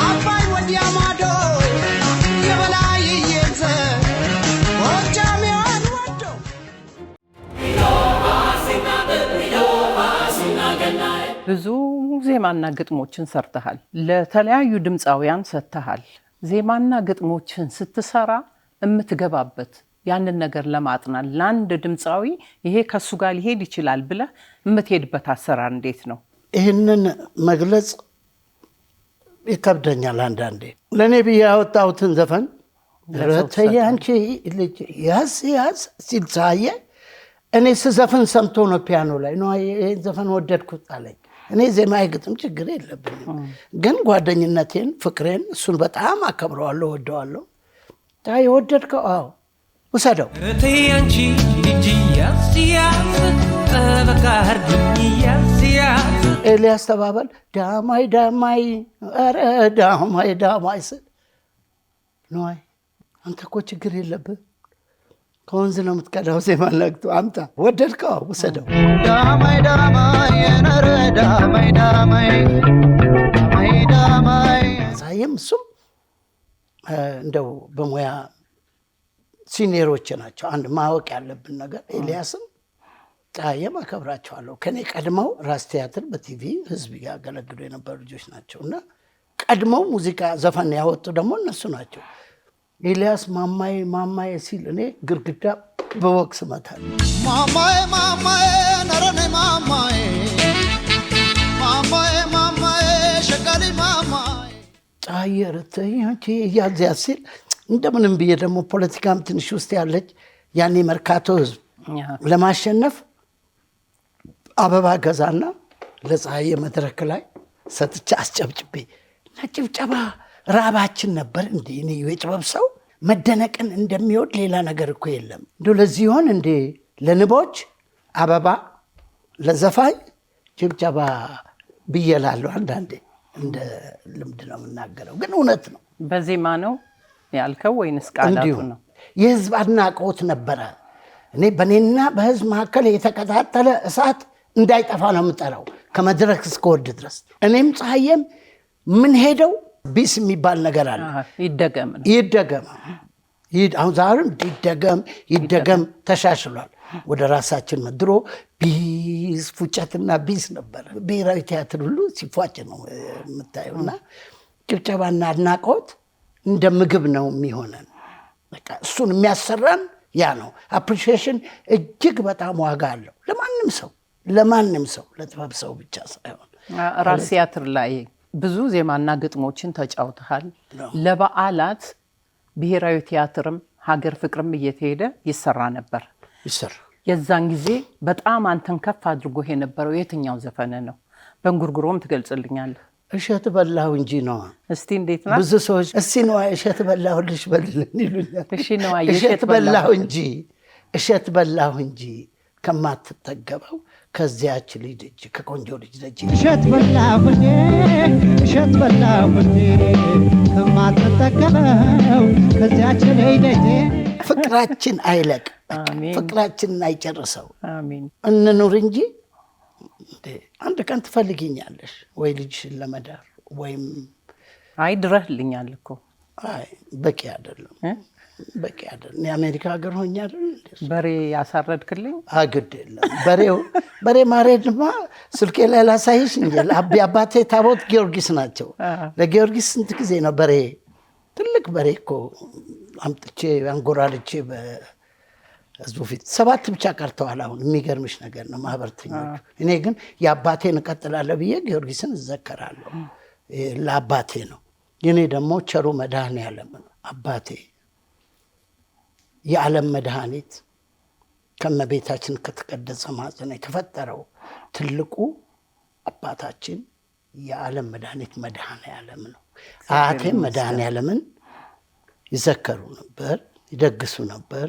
አባይ ወዲያ ማዶ የበላይ የዘ ጎጃም ያልወዶ Ilo hasina gana ብዙ ዜማና ግጥሞችን ሰርተሃል፣ ለተለያዩ ድምፃውያን ሰጥተሃል። ዜማና ግጥሞችን ስትሰራ የምትገባበት ያንን ነገር ለማጥናት ለአንድ ድምፃዊ ይሄ ከሱ ጋር ሊሄድ ይችላል ብለህ የምትሄድበት አሰራር እንዴት ነው? ይህንን መግለጽ ይከብደኛል አንዳንዴ። ለእኔ ብዬ ያወጣሁትን ዘፈን ረተይ አንቺ ልጅ ያዝ ያዝ ሲል ፀሐዬ እኔ ስዘፍን ሰምቶ ነው ፒያኖ ላይ ነው ይህን ዘፈን ወደድኩት አለኝ። እኔ ዜማ ግጥም ችግር የለብኝም፣ ግን ጓደኝነቴን ፍቅሬን እሱን በጣም አከብረዋለሁ፣ ወደዋለሁ። የወደድከው አዎ ውሰደው። ረተይ አንቺ ልጅ ያዝ ያዝ ጠበቃ አድርጊኝ ያዝ ያዝ ኤልያስ ተባባል ዳማይ ዳማይ ኧረ ዳማይ ዳማይ ስል ነዋይ አንተ እኮ ችግር የለብህ ከወንዝ ነው የምትቀዳው ዜማ ነግቶ አምጣ ወደድከው ውሰደው። ዳማይ ዳማይ ኧረ ዳማይ ዳማይ ዳማይ ዳማይ ፀሐዬም እሱም እንደው በሙያ ሲኒየሮች ናቸው። አንድ ማወቅ ያለብን ነገር ኤልያስም ፀሐዬም አከብራቸዋለሁ። ከኔ ቀድመው ራስ ቲያትር በቲቪ ህዝብ ያገለግሉ የነበሩ ልጆች ናቸው እና ቀድመው ሙዚቃ ዘፈን ያወጡ ደግሞ እነሱ ናቸው። ኤልያስ ማማዬ ማማዬ ሲል እኔ ግርግዳ በወቅስ እመታለሁ። ማማዬ ማማዬ ነረኔ ማማዬ ማማዬ ማማዬ ሸቃሊ ማማዬ ፀሐዬ ረተይ አንቺ እያዚያ ሲል እንደምንም ብዬ ደግሞ ፖለቲካም ትንሽ ውስጥ ያለች ያኔ መርካቶ ህዝብ ለማሸነፍ አበባ ገዛና ለፀሐዬ መድረክ ላይ ሰጥቼ አስጨብጭቤ እና ጭብጨባ ራባችን ነበር። እንዴ እኔ የጥበብ ሰው መደነቅን እንደሚወድ ሌላ ነገር እኮ የለም። እንደው ለዚህ ይሆን እንዴ ለንቦች አበባ ለዘፋኝ ጭብጨባ ብዬላለሁ። አንዳንዴ እንደ ልምድ ነው የምናገረው፣ ግን እውነት ነው። በዜማ ነው ያልከው ወይንስ ቃላቱ ነው? የህዝብ አድናቆት ነበረ። እኔ በእኔና በህዝብ መካከል የተቀጣጠለ እሳት እንዳይጠፋ ነው የምጠራው ከመድረክ እስከወድ ድረስ። እኔም ፀሐዬም ምን ሄደው ቢስ የሚባል ነገር አለ። ይደገም አሁን ዛሬም ይደገም ተሻሽሏል። ወደ ራሳችን ድሮ ቢስ ፉጨትና ቢስ ነበር። ብሔራዊ ቲያትር ሁሉ ሲፏጭ ነው የምታየው። እና ጭብጨባና አድናቆት እንደ ምግብ ነው የሚሆነን። በቃ እሱን የሚያሰራን ያ ነው። አፕሪሺዬሽን እጅግ በጣም ዋጋ አለው ለማንም ሰው ለጥበብ ሰው ብቻ ሳይሆን። ራስ ቲያትር ላይ ብዙ ዜማና ግጥሞችን ተጫውተሃል። ለበዓላት ብሔራዊ ቲያትርም ሀገር ፍቅርም እየተሄደ ይሰራ ነበር። የዛን ጊዜ በጣም አንተን ከፍ አድርጎ የነበረው የትኛው ዘፈን ነው? በእንጉርጉሮም ትገልጽልኛለህ? እሸት በላሁ እንጂ ነው። እስቲ እንዴት ነው? ብዙ ሰዎች እስቲ ነው እሸት በላሁልሽ በልልን ይሉኛል። እሺ ነው እሸት በላሁ እንጂ ከማትጠገበው ከዚያች ልጅ ደጅ ከቆንጆ ልጅ ደጅ እሸት በላሁ ከማትጠገበው ከዚያች ልጅ ደጅ። ፍቅራችን አይለቅ፣ ፍቅራችንን አይጨርሰው። እንኑር እንጂ አንድ ቀን ትፈልጊኛለሽ ወይ ልጅሽን ለመዳር ወይም ድረህልኛል እኮ በቂ አይደለም። የአሜሪካ ሀገር ሆኜ አይደል በሬ ያሳረድክልኝ? ግድ የለም በሬ ማረድማ ስልኬ ላይ ላሳይሽ እንጂ አባቴ ታቦት ጊዮርጊስ ናቸው። ለጊዮርጊስ ስንት ጊዜ ነው በሬ ትልቅ በሬ እኮ አምጥቼ አንጎራልቼ ህዝቡ ፊት 7 ብቻ ቀርተዋል። አሁን የሚገርምሽ ነገር ነው ማህበርተኞቹ። እኔ ግን የአባቴን እቀጥላለሁ ብዬ ጊዮርጊስን እዘከራለሁ። ለአባቴ ነው። የኔ ደግሞ ቸሩ መድኃኔዓለም ነው አባቴ። የዓለም መድኃኒት ከመቤታችን ከተቀደሰ ማኅፀን የተፈጠረው ትልቁ አባታችን የዓለም መድኃኒት መድኃኔዓለም ነው። አያቴም መድኃኔዓለምን ይዘከሩ ነበር፣ ይደግሱ ነበር።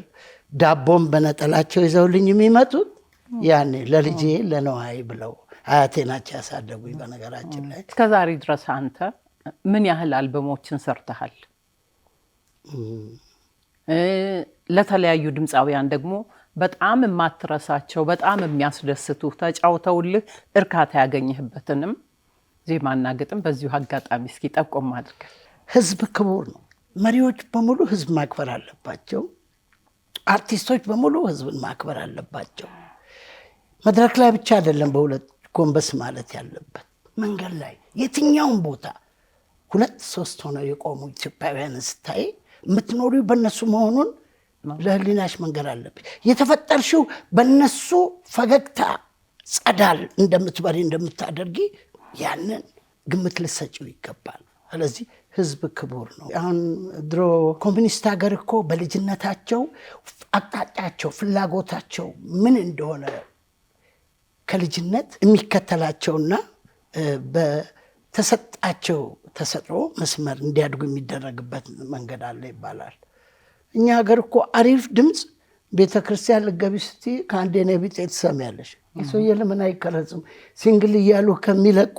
ዳቦም በነጠላቸው ይዘውልኝ የሚመጡት ያኔ ለልጄ ለነዋይ ብለው አያቴ ናቸው ያሳደጉኝ። በነገራችን ላይ እስከዛሬ ድረስ አንተ ምን ያህል አልበሞችን ሰርተሃል? ለተለያዩ ድምፃውያን ደግሞ በጣም የማትረሳቸው በጣም የሚያስደስቱ ተጫውተውልህ እርካታ ያገኘህበትንም ዜማና ግጥም በዚሁ አጋጣሚ እስኪ ጠቆም አድርገህ። ህዝብ ክቡር ነው። መሪዎች በሙሉ ህዝብ ማክበር አለባቸው። አርቲስቶች በሙሉ ህዝብን ማክበር አለባቸው። መድረክ ላይ ብቻ አይደለም፣ በሁለት ጎንበስ ማለት ያለበት መንገድ ላይ የትኛውም ቦታ 2-3 ሆነው የቆሙ ኢትዮጵያውያንን ስታይ የምትኖሪው በእነሱ መሆኑን ለህሊናሽ መንገድ አለብሽ። የተፈጠርሽው በእነሱ ፈገግታ ጸዳል እንደምትበሪ እንደምታደርጊ ያንን ግምት ልሰጪው ይገባል። ስለዚህ ህዝብ ክቡር ነው። አሁን ድሮ ኮሚኒስት ሀገር እኮ በልጅነታቸው አቅጣጫቸው ፍላጎታቸው ምን እንደሆነ ከልጅነት የሚከተላቸውና በተሰጣቸው ተሰጥሮ መስመር እንዲያድጉ የሚደረግበት መንገድ አለ ይባላል። እኛ ሀገር እኮ አሪፍ ድምፅ ቤተ ክርስቲያን ልትገቢ ስትይ ከአንድ የኔ ቢጤ ትሰሚያለሽ። የሰውዬ ለምን አይቀረጽም ሲንግል እያሉ ከሚለቁ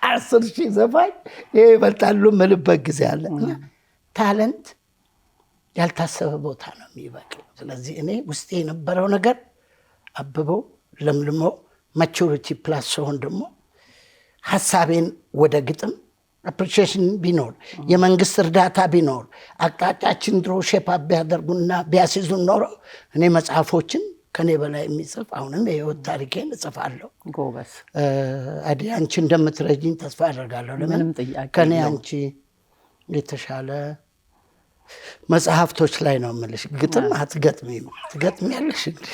10,000 ዘፋኝ ይሄ ይበልጣሉ የምልበት ጊዜ አለ። ታለንት ያልታሰበ ቦታ ነው የሚበቅለው። ስለዚህ እኔ ውስጤ የነበረው ነገር አብበው ለምልሞ ማቹሪቲ ፕላስ ሲሆን ደግሞ ሀሳቤን ወደ ግጥም አፕሪሺዬሽን ቢኖር የመንግስት እርዳታ ቢኖር አቅጣጫችን ድሮ ሼፕ ቢያደርጉና ቢያስይዙን ኖሮ እኔ መጽሐፎችን ከኔ በላይ የሚጽፍ አሁንም የህይወት ታሪኬን እጽፋለሁ። ጎበዝ አዲ አንቺ እንደምትረጂኝ ተስፋ አደርጋለሁ። ለምን ከኔ አንቺ የተሻለ መጽሐፍቶች ላይ ነው የምልሽ። ግጥም አትገጥሚም? ትገጥሚያለሽ እንዴ?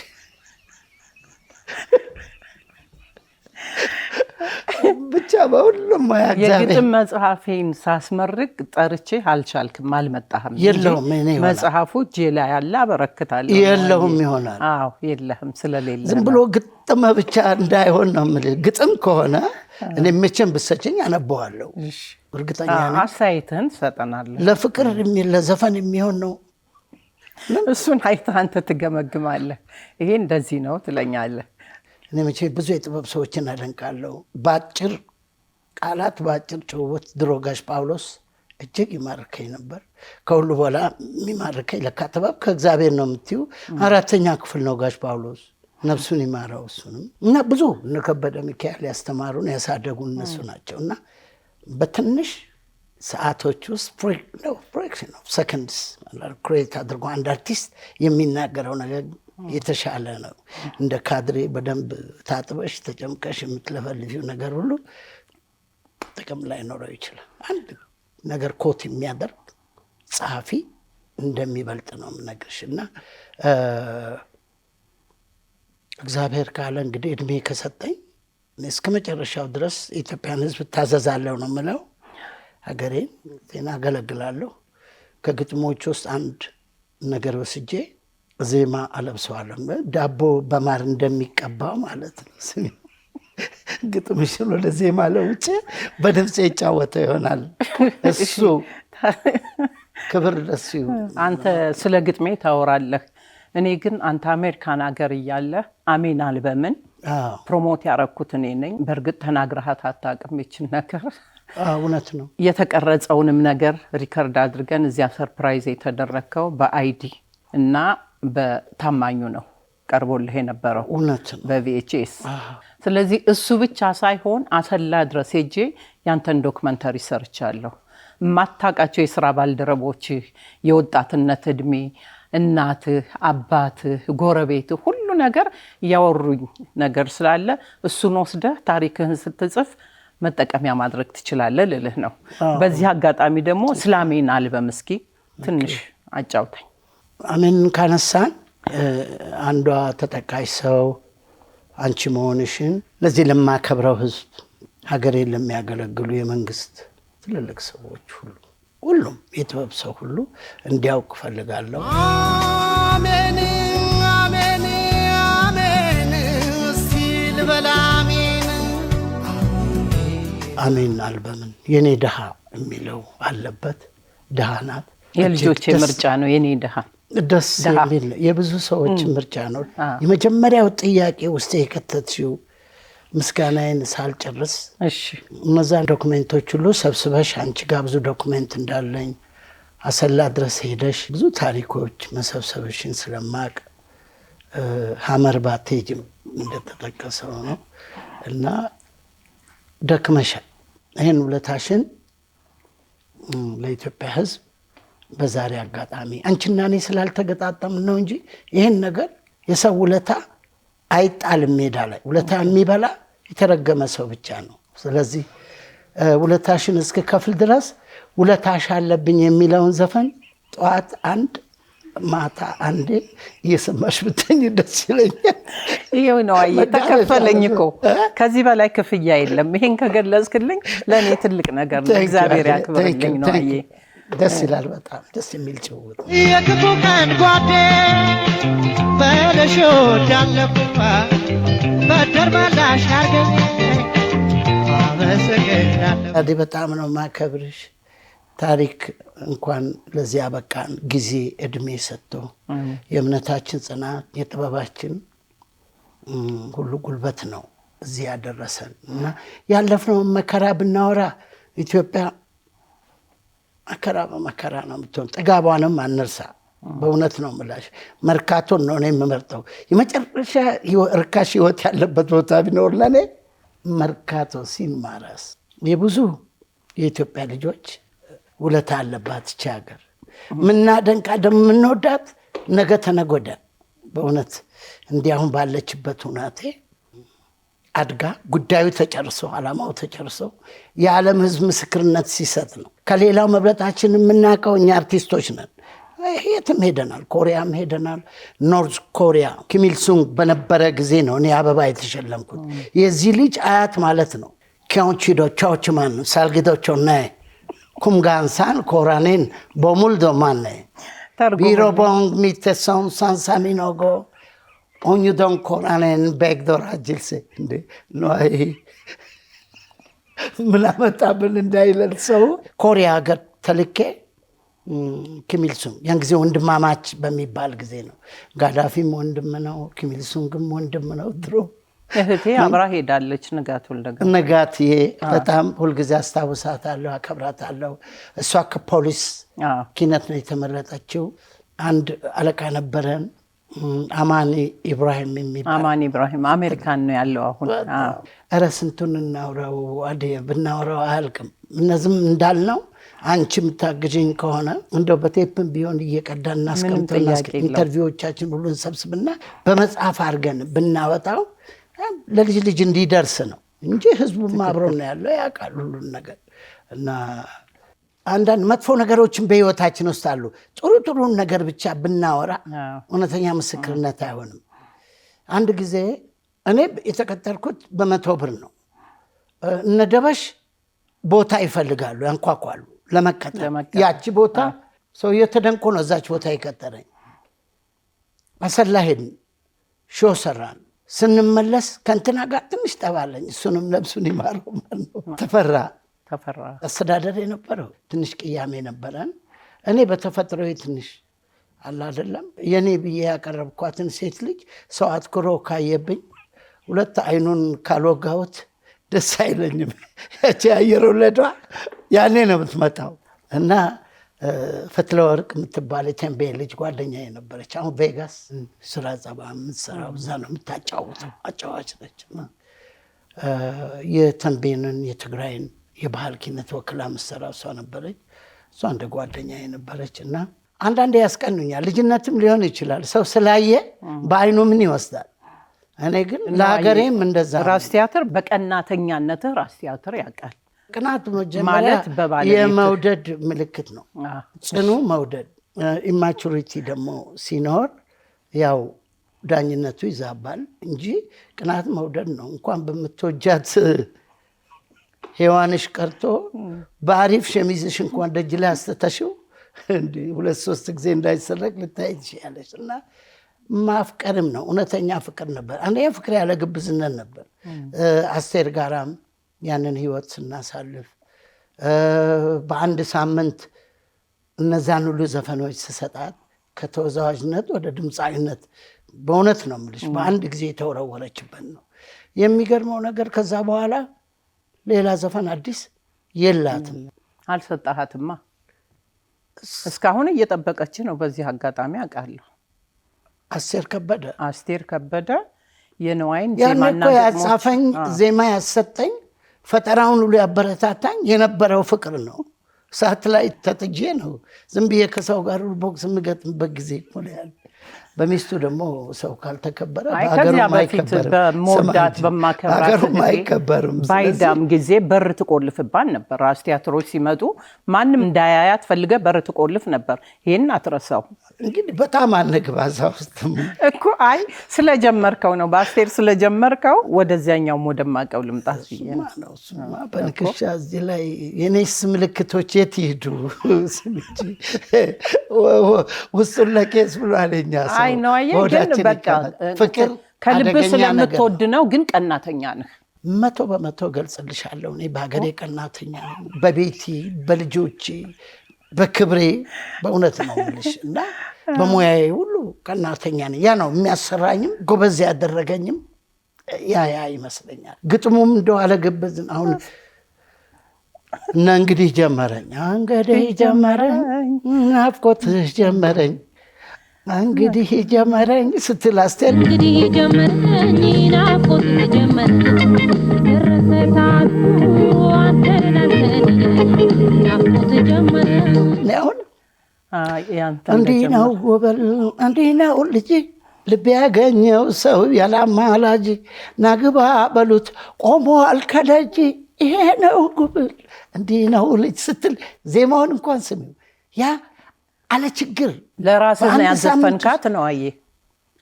ብቻ በሁሉም የግጥም መጽሐፌን ሳስመርቅ ጠርቼ አልቻልክም፣ አልመጣህም። የለውም እኔ መጽሐፉ እጄ ላይ ያለ አበረክታለሁ። የለውም ይሆናል። አዎ የለህም። ስለሌለ ዝም ብሎ ግጥም ብቻ እንዳይሆን ነው የምልህ። ግጥም ከሆነ እኔ መቼም ብትሰጪኝ አነበዋለሁ። እርግጠኛ ነኝ አስተያየትህን ትሰጠናለህ። ለፍቅር ለዘፈን የሚሆን ነው። እሱን አይተህ አንተ ትገመግማለህ። ይሄ እንደዚህ ነው ትለኛለህ። እኔ መቼ ብዙ የጥበብ ሰዎችን አደንቃለሁ። በአጭር ቃላት በአጭር ጭውውት ድሮ ጋሽ ጳውሎስ እጅግ ይማርከኝ ነበር። ከሁሉ በኋላ የሚማርከኝ ለካ ጥበብ ከእግዚአብሔር ነው የምትዩ 4ኛ ክፍል ነው ጋሽ ጳውሎስ ነፍሱን ይማረው። እሱንም እና ብዙ እነ ከበደ ሚካኤል ያስተማሩን ያሳደጉን እነሱ ናቸው። እና በትንሽ ሰዓቶች ውስጥ ፍሬክሽን ኦፍ ሰከንድስ ክሬት አድርጎ አንድ አርቲስት የሚናገረው ነገር የተሻለ ነው። እንደ ካድሬ በደንብ ታጥበሽ ተጨምቀሽ የምትለፈልፊው ነገር ሁሉ ጥቅም ላይ ኖረው ይችላል። አንድ ነገር ኮት የሚያደርግ ጸሐፊ እንደሚበልጥ ነው የምነግርሽ። እና እግዚአብሔር ካለ እንግዲህ እድሜ ከሰጠኝ እስከ መጨረሻው ድረስ የኢትዮጵያን ሕዝብ እታዘዛለሁ ነው የምለው። ሀገሬን ዜና አገለግላለሁ። ከግጥሞች ውስጥ አንድ ነገር ወስጄ ዜማ አለብሰዋለሁ። ዳቦ በማር እንደሚቀባው ማለት ነው። ግጥምሽን ወደ ዜማ ለውጭ በድምፅ ይጫወተው ይሆናል። እሱ ክብር ደስ ይሁን። አንተ ስለ ግጥሜ ታወራለህ። እኔ ግን አንተ አሜሪካን ሀገር እያለህ አሜን አልበምን ፕሮሞት ያረኩት እኔ ነኝ። በእርግጥ ተናግረሃት አታውቅም ይችን ነገር። እውነት ነው። የተቀረጸውንም ነገር ሪከርድ አድርገን እዚያ ሰርፕራይዝ የተደረከው በአይዲ እና በታማኙ ነው ቀርቦልህ የነበረው። እውነት ነው። በቪኤችኤስ። ስለዚህ እሱ ብቻ ሳይሆን አሰላ ድረስ ሄጄ ያንተን ዶክመንተሪ ሰርቻለሁ። የማታውቃቸው የስራ ባልደረቦችህ፣ የወጣትነት እድሜ፣ እናትህ፣ አባትህ፣ ጎረቤትህ ሁሉ ነገር ያወሩኝ ነገር ስላለ እሱን ወስደህ ታሪክህን ስትጽፍ መጠቀሚያ ማድረግ ትችላለህ ልልህ ነው። በዚህ አጋጣሚ ደግሞ ስለ አሜን አልበም እስኪ ትንሽ አጫውተኝ። አሜን ካነሳን አንዷ ተጠቃሽ ሰው አንቺ መሆንሽን ለዚህ ለማከብረው ህዝብ፣ ሀገሬን ለሚያገለግሉ የመንግስት ትልልቅ ሰዎች ሁሉም የጥበብ ሰው ሁሉ እንዲያውቅ ፈልጋለሁ። አሜን አሜን አሜን ሲል በላሜን አሜን አልበምን የኔ ድሃ የሚለው አለበት። ድሃ ናት። የልጆቼ ምርጫ ነው የኔ ድሃ። ደስ የሚል የብዙ ሰዎች ምርጫ ነው። የመጀመሪያው ጥያቄ ውስጥ የከተትሽው ምስጋናዬን ሳልጨርስ እነዛን ዶክሜንቶች ሁሉ ሰብስበሽ አንቺ ጋር ብዙ ዶክሜንት እንዳለኝ አሰላ ድረስ ሄደሽ ብዙ ታሪኮች መሰብሰብሽን ስለማቅ ሀመር ባቴጅም እንደተጠቀሰው ነው እና ደክመሻል። ይህን ውለታሽን ለኢትዮጵያ ሕዝብ በዛሬ አጋጣሚ አንቺና እኔ ስላልተገጣጠምን ነው እንጂ ይህን ነገር የሰው ውለታ አይጣልም ሜዳ ላይ። ውለታ የሚበላ የተረገመ ሰው ብቻ ነው። ስለዚህ ውለታሽን እስክከፍል ድረስ ውለታሽ አለብኝ የሚለውን ዘፈን ጠዋት አንድ ማታ አንዴ እየሰማሽ ብትኝ ደስ ይለኛል። ይኸው ነው ተከፈለኝ እኮ ከዚህ በላይ ክፍያ የለም። ይሄን ከገለጽክልኝ ለእኔ ትልቅ ነገር ነው። እግዚአብሔር ያክብርልኝ ነው። ደስ ይላል። በጣም ደስ የሚል ጭውውት። የክፉ ቀን ጓዴ በለሽ ወዳለኩባ በደርባላሽ አርገኝ አመሰግናለሁ። በጣም ነው ማከብርሽ። ታሪክ እንኳን ለዚህ ያበቃን ጊዜ እድሜ ሰጥቶ የእምነታችን ጽናት የጥበባችን ሁሉ ጉልበት ነው እዚህ ያደረሰን እና ያለፍነውን መከራ ብናወራ ኢትዮጵያ መከራ በመከራ ነው የምትሆን። ጥጋቧንም አንርሳ። በእውነት ነው የምላሽ። መርካቶን ነው እኔ የምመርጠው። የመጨረሻ እርካሽ ህይወት ያለበት ቦታ ቢኖር ለእኔ መርካቶ ሲንማራስ። የብዙ የኢትዮጵያ ልጆች ውለታ አለባት እቺ ሀገር። ምናደንቃ ደግሞ የምንወዳት ነገ ተነገ ወዲያ በእውነት እንዲህ አሁን ባለችበት ሁናቴ አድጋ ጉዳዩ ተጨርሶ ዓላማው ተጨርሶ የዓለም ህዝብ ምስክርነት ሲሰጥ ነው። ከሌላው መብለጣችን የምናውቀው እኛ አርቲስቶች ነን። የትም ሄደናል፣ ኮሪያም ሄደናል። ኖርዝ ኮሪያ ኪም ኢል ሱንግ በነበረ ጊዜ ነው እኔ አበባ የተሸለምኩት። የዚህ ልጅ አያት ማለት ነው። ኪዮንቺዶ ቻዎችማን ሳልጊዶቾ ነይ ኩምጋንሳን ኮራኔን ቦሙልዶ ማነ ቢሮቦንግ ሚቴሶን ሳንሳሚኖጎ ኦኙዶን ኮራኔን ቤግዶር አጅልሴ እንዴ ነይ ምን አመጣብን እንዳይለን ሰው ኮሪያ ሀገር ተልኬ ኪም ኢል ሱንግ ያን ጊዜ ወንድማማች በሚባል ጊዜ ነው። ጋዳፊም ወንድም ነው፣ ኪም ኢል ሱንግም ወንድም ነው። ድሮ እህቴ አብራ ሄዳለች። ንጋትዬ በጣም ሁልጊዜ አስታውሳታለሁ፣ አከብራታለሁ። እሷ ከፖሊስ ኪነት ነው የተመረጠችው። አንድ አለቃ ነበረን አማኒ ኢብራሂም የሚባል። አማኒ ኢብራሂም አሜሪካን ነው ያለው አሁን። ኧረ ስንቱን እናውራው አዴ ብናውራው አያልቅም። እነዚህም እንዳልነው አንቺ የምታግዥኝ ከሆነ እንደው በቴፕም ቢሆን እየቀዳን እናስቀምጠና ኢንተርቪዎቻችን ሁሉ እንሰብስብና በመጽሐፍ አድርገን ብናወጣው ለልጅ ልጅ እንዲደርስ ነው እንጂ ህዝቡም አብሮ ነው ያለው፣ ያውቃል ሁሉን ነገር። እና አንዳንድ መጥፎ ነገሮችን በህይወታችን ውስጥ አሉ። ጥሩ ጥሩን ነገር ብቻ ብናወራ እውነተኛ ምስክርነት አይሆንም። አንድ ጊዜ እኔ የተቀጠርኩት በ100 ብር ነው። እነ ደበሽ ቦታ ይፈልጋሉ፣ ያንኳኳሉ ለመቀጠር። ያቺ ቦታ ሰውዬው ተደንቆ ነው እዛች ቦታ ይቀጠረኝ። አሰላ ሄድን፣ ሾው ሰራን። ስንመለስ ከእንትና ጋር ትንሽ ጠባለኝ። እሱንም ነብሱን ይማረው ተፈራ አስተዳደር የነበረው ትንሽ ቅያሜ ነበረን። እኔ በተፈጥሮ ትንሽ አላ አይደለም የኔ ብዬ ያቀረብኳትን ሴት ልጅ ሰው አትኩሮ ካየብኝ ሁለት አይኑን ካልወጋሁት ደስ አይለኝም። ያቺ አየር ወለዷ ያኔ ነው የምትመጣው። እና ፈትለ ወርቅ የምትባል የተንቤ ልጅ ጓደኛዬ ነበረች። አሁን ቬጋስ ስራ ጸባ የምትሰራው እዛ ነው የምታጫውተው። አጫዋች ነች። የተንቤንን የትግራይን የባህል ኪነት ወክላ የምትሰራው እሷ ነበረች። እሷ እንደ ጓደኛዬ ነበረች። እና አንዳንዴ ያስቀኑኛል። ልጅነትም ሊሆን ይችላል። ሰው ስላየ በአይኑ ምን ይወስዳል። እኔ ግን ለሀገሬም እንደዛ ራስ ቲያትር በቀናተኛነትህ ራስ ቲያትር ያውቃል። ቅናት መጀመሪያ የመውደድ ምልክት ነው። ጽኑ መውደድ። ኢማቹሪቲ ደግሞ ሲኖር ያው ዳኝነቱ ይዛባል እንጂ ቅናት መውደድ ነው። እንኳን በምትወጃት ሔዋንሽ ቀርቶ በአሪፍ ሸሚዝሽ እንኳን ደጅ ላይ አስተተሽው 2-3 ጊዜ እንዳይሰረቅ ልታይ ትችያለሽ። እና ማፍቀርም ነው። እውነተኛ ፍቅር ነበር። አንደኛ ፍቅር ያለ ግብዝነት ነበር። አስቴር ጋራም ያንን ህይወት ስናሳልፍ በአንድ ሳምንት እነዛን ሁሉ ዘፈኖች ስሰጣት ከተወዛዋዥነት ወደ ድምፃዊነት በእውነት ነው የምልሽ በአንድ ጊዜ የተወረወረችበት ነው። የሚገርመው ነገር ከዛ በኋላ ሌላ ዘፈን አዲስ የላትም። አልሰጣሃትማ። እስካሁን እየጠበቀች ነው። በዚህ አጋጣሚ አውቃለሁ። አስቴር ከበደ የነዋይን ዜማና ያጻፈኝ ዜማ ያሰጠኝ ፈጠራውን ሁሉ ያበረታታኝ የነበረው ፍቅር ነው። ሳት ላይ ተጥጄ ነው ዝም ብዬ ከሰው ጋር ቦክስ የምገጥምበት ጊዜ እኮ ነው ያለ በሚስቱ ደግሞ ሰው ካልተከበረ አይ በሀገሩም ከዚያ በፊት አይከበርም። በመወዳት በማከብራት በሀገሩም አይከበርም። ባይዳም ጊዜ በር ትቆልፍባን ነበር። ራስ ቲያትሮች ሲመጡ ማንም እንዳያያት ፈልገ በር ትቆልፍ ነበር። ይሄን አትረሳው። እንግዲህ በጣም አንግባ እዛ ውስጥም እኮ አይ ስለጀመርከው ነው በአስቴር ስለጀመርከው ወደዚያኛው ወደማቀው ልምጣ ብዬ ነው። እሱማ በንክሻ እዚህ ላይ የኔስ ምልክቶች የት ይሄዱ እንጂ ውስጡን ለቄስ ብሎ አለኛ ሰው አይ ነው ግን በቃ ፍቅር ከልብ ስለምትወድ ነው። ግን ቀናተኛ ነህ። 100% ገልጽልሻለሁ። እኔ በሀገሬ ቀናተኛ ነኝ፣ በቤቴ በልጆቼ በክብሬ በእውነት ነው የምልሽ። እና በሙያዬ ሁሉ ቀናተኛ ነኝ። ያ ነው የሚያሰራኝም ጎበዝ ያደረገኝም ያ ይመስለኛል። ግጥሙም እንደው አለገበዝን አሁን እና እንግዲህ ጀመረኝ ናፍቆትሽ ጀመረኝ እንግዲህ ጀመረኝ ስትል አስቴር እንግዲህ ጀመረኝ ናፍቆትሽ ጀመረኝ ደረሰ ሰዓቱ አንተን ናፍቆትሽ ጀመረኝ አሁን እንዲህ ነው ጎበል እንዲህ ነው ልጅ ልብ ያገኘው ሰው ያላማላጅ ናግባ በሉት ቆሟል ከደጅ ይሄ ነው ጉብል እንዲህ ነው ልጅ ስትል ዜማውን እንኳን ስሚው ያ አለ ችግር ለራስህ ነው ያዘፈንካት ነው። አየህ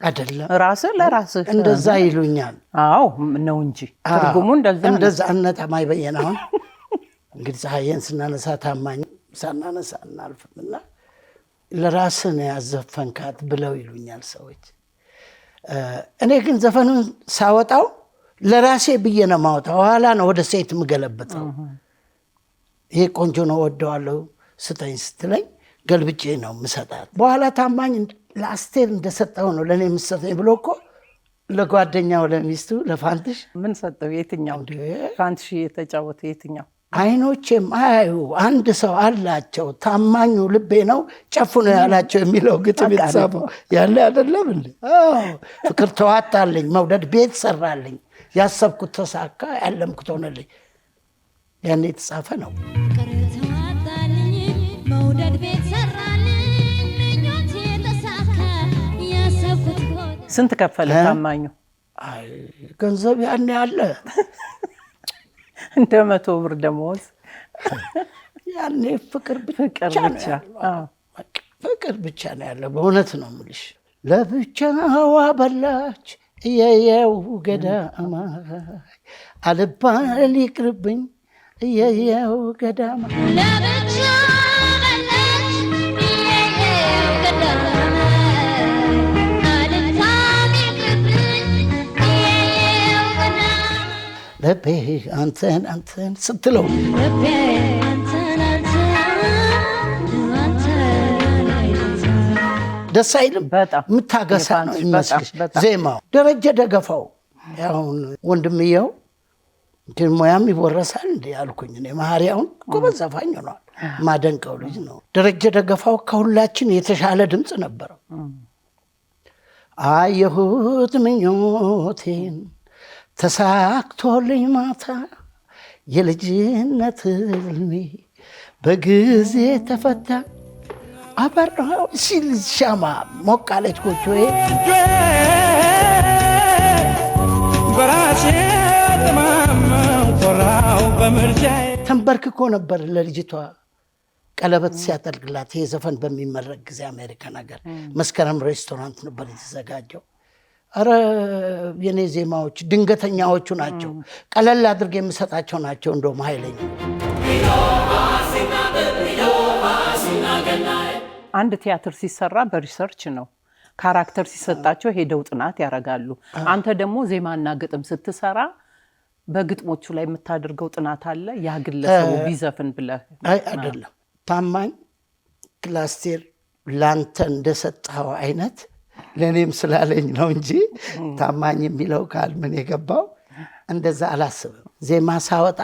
አይደለም ራስህ ለራስህ እንደዛ ይሉኛል። አዎ ነው እንጂ ትርጉሙ እንደዛ አነጣማይ በየናውን እንግዲህ ፀሐይን ስናነሳ ታማኝ ሳናነሳ እናልፍምና ለራስህ ነው ያዘፈንካት ብለው ይሉኛል ሰዎች። እኔ ግን ዘፈኑን ሳወጣው ለራሴ ብዬ ነው ማውጣው። ኋላ ነው ወደ ሴት ምገለበጠው። ይሄ ቆንጆ ነው ወደዋለሁ ስጠኝ ስትለኝ ገልብጬ ነው ምሰጣት። በኋላ ታማኝ ለአስቴር እንደሰጠው ነው ለኔ ምሰጠኝ ብሎ እኮ ለጓደኛው ለሚስቱ ለፋንትሽ ምን ሰጠው? የትኛው ፋንትሽ የተጫወተ የትኛው? አይኖቼም አያዩ አንድ ሰው አላቸው ታማኙ ልቤ ነው ጨፍኖ ያላቸው የሚለው ግጥም የተጻፈው ያለ አይደለም እንዴ? ፍቅር ተዋጣልኝ መውደድ ቤት ሰራልኝ ያሰብኩት ተሳካ ያለምኩት ሆነልኝ ያኔ የተጻፈ ነው። ስንት ከፈለ ታማኙ? አይ ገንዘብ ያኔ አለ እንደ 100 ብር ደሞዝ ያኔ ፍቅር ብቻ ፍቅር ብቻ ነው ያለው። በእውነት ነው የምልሽ። ለብቻዋ በላች እየየው ገዳማ አልባል ይቅርብኝ እየየው ገዳማ ልቤ አንተን ስትለው ደስ አይልም? በጣም የምታገሳ ነው ይመስልሽ ዜማው። ደረጀ ደገፋው አሁን ወንድምየው ግን ሙያም ይወረሳል እንዴ አልኩኝ እኔ። መሀሪያውን ጎበዝ ዘፋኝ ሆኗል። ማደንቀው ልጅ ነው ደረጀ ደገፋው። ከሁላችን የተሻለ ድምፅ ነበረው። አየሁት ምኞቴን ተሳክቶልኝ ማታ የልጅነት ህልሜ በጊዜ ተፈታ አበራው ሲል ሻማ ሞቃለች ጎጆዬ በራሴ ተማመን ኮራው በምርጫዬ። ተንበርክኮ ነበር ለልጅቷ ቀለበት ሲያጠልቅላት። ይሄ ዘፈን በሚመረቅ ጊዜ አሜሪካን ሀገር መስከረም ሬስቶራንት ነበር የተዘጋጀው። አረ የኔ ዜማዎች ድንገተኛዎቹ ናቸው። ቀለል አድርጌ የምሰጣቸው ናቸው። እንደውም ኃይለኛ አንድ ቲያትር ሲሰራ በሪሰርች ነው። ካራክተር ሲሰጣቸው ሄደው ጥናት ያደርጋሉ። አንተ ደግሞ ዜማና ግጥም ስትሰራ በግጥሞቹ ላይ የምታደርገው ጥናት አለ። ያ ግለሰቡ ቢዘፍን ብለህ አይደለም። ታማኝ ክላስቴር ላንተ እንደሰጠው አይነት ለኔም ስላለኝ ነው እንጂ ታማኝ የሚለው ቃል ምን የገባው እንደዛ አላስብም። ዜማ ሳወጣ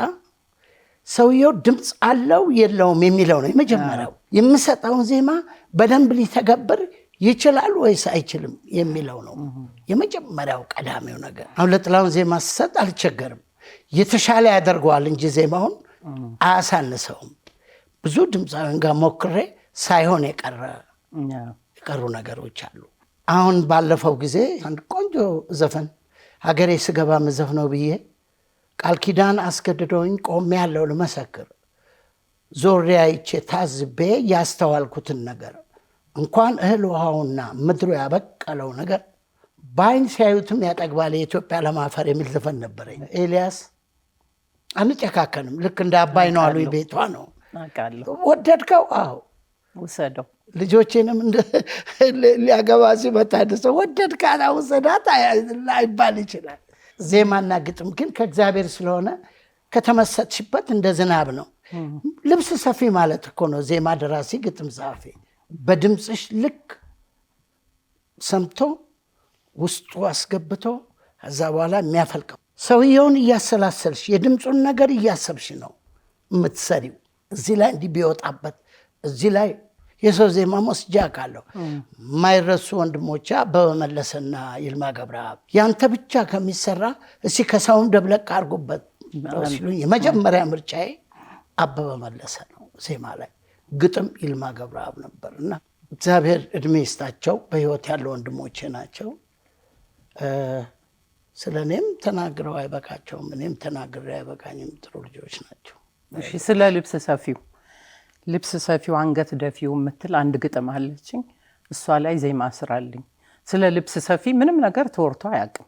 ሰውየው ድምፅ አለው የለውም የሚለው ነው የመጀመሪያው። የምሰጠውን ዜማ በደንብ ሊተገብር ይችላል ወይስ አይችልም የሚለው ነው የመጀመሪያው ቀዳሚው ነገር። አሁን ለጥላሁን ዜማ ስሰጥ አልቸገርም። የተሻለ ያደርገዋል እንጂ ዜማውን አያሳንሰውም። ብዙ ድምፃውያን ጋር ሞክሬ ሳይሆን የቀሩ ነገሮች አሉ። አሁን ባለፈው ጊዜ አንድ ቆንጆ ዘፈን ሀገሬ ስገባ መዘፍነው ብዬ ቃል ኪዳን አስገድዶኝ ቆሜ ያለው ልመሰክር ዞሬ አይቼ ታዝቤ ያስተዋልኩትን ነገር እንኳን እህል ውሃውና ምድሩ ያበቀለው ነገር በአይን ሲያዩትም ያጠግባል የኢትዮጵያ ለማፈር የሚል ዘፈን ነበረኝ። ኤልያስ አንጨካከንም ልክ እንደ አባይ ነው አሉኝ። ቤቷ ነው ወደድከው? አዎ ውሰደው። ልጆቼንም ሊያገባ ሲመጣ ሰው ወደድካት ውሰዳት ላይባል ይችላል። ዜማና ግጥም ግን ከእግዚአብሔር ስለሆነ ከተመሰጥሽበት እንደ ዝናብ ነው። ልብስ ሰፊ ማለት እኮ ነው ዜማ ደራሲ፣ ግጥም ጸሐፊ። በድምፅሽ ልክ ሰምቶ ውስጡ አስገብቶ ከዛ በኋላ የሚያፈልቀው ሰውየውን እያሰላሰልሽ የድምፁን ነገር እያሰብሽ ነው የምትሰሪው። እዚህ ላይ እንዲህ ቢወጣበት እዚህ ላይ የሰው ዜማ ወስጃ ካለው ማይረሱ ወንድሞቼ አበበ መለሰና ይልማ ገብረአብ ያንተ ብቻ ከሚሰራ እስኪ ከሰውም ደብለቅ አድርጉበት ሲሉኝ የመጀመሪያ ምርጫዬ አበበ መለሰ ነው። ዜማ ላይ ግጥም ይልማ ገብረአብ ነበር። እና እግዚአብሔር እድሜ ይስጣቸው፣ በህይወት ያሉ ወንድሞቼ ናቸው። ስለ እኔም ተናግረው አይበቃቸውም፣ እኔም ተናግሬ አይበቃኝም። ጥሩ ልጆች ናቸው። እሺ፣ ስለ ልብስ ሰፊው አንገት ደፊው የምትል አንድ ግጥም አለችኝ። እሷ ላይ ዜማ ስራልኝ። ስለ ልብስ ሰፊ ምንም ነገር ተወርቶ አያውቅም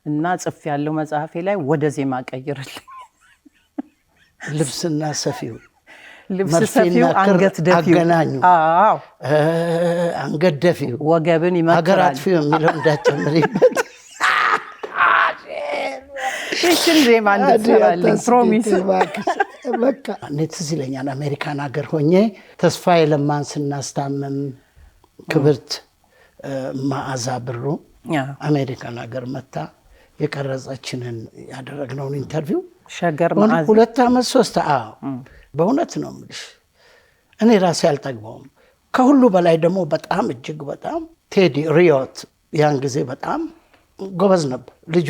እና ጽፍ ያለው መጽሐፌ ላይ ወደ ዜማ ቀይርልኝ። ልብስና ሰፊው ልብስ ሰፊው አንገት ደፊው አገናኙ። አዎ አንገት ደፊው ወገብን ይመክራል። ሀገራት ፊው የሚለው እንዳጨምሪበት እሺን ዜማ እንድትሰራልኝ ፕሮሚስ። በቃ እኔ ትዝ ይለኛል አሜሪካን ሀገር ሆኜ ተስፋዬ ለማን ስናስታምም ክብርት መዓዛ ብሩ አሜሪካን ሀገር መታ የቀረጸችንን ያደረግነውን ኢንተርቪው ሸገር መዓዛ 2 ዓመት 3 በእውነት ነው የምልሽ እኔ ራሴ አልጠግበውም። ከሁሉ በላይ ደግሞ በጣም እጅግ በጣም ቴዲ ሪዮት ያን ጊዜ በጣም ጎበዝ ነበር። ልጁ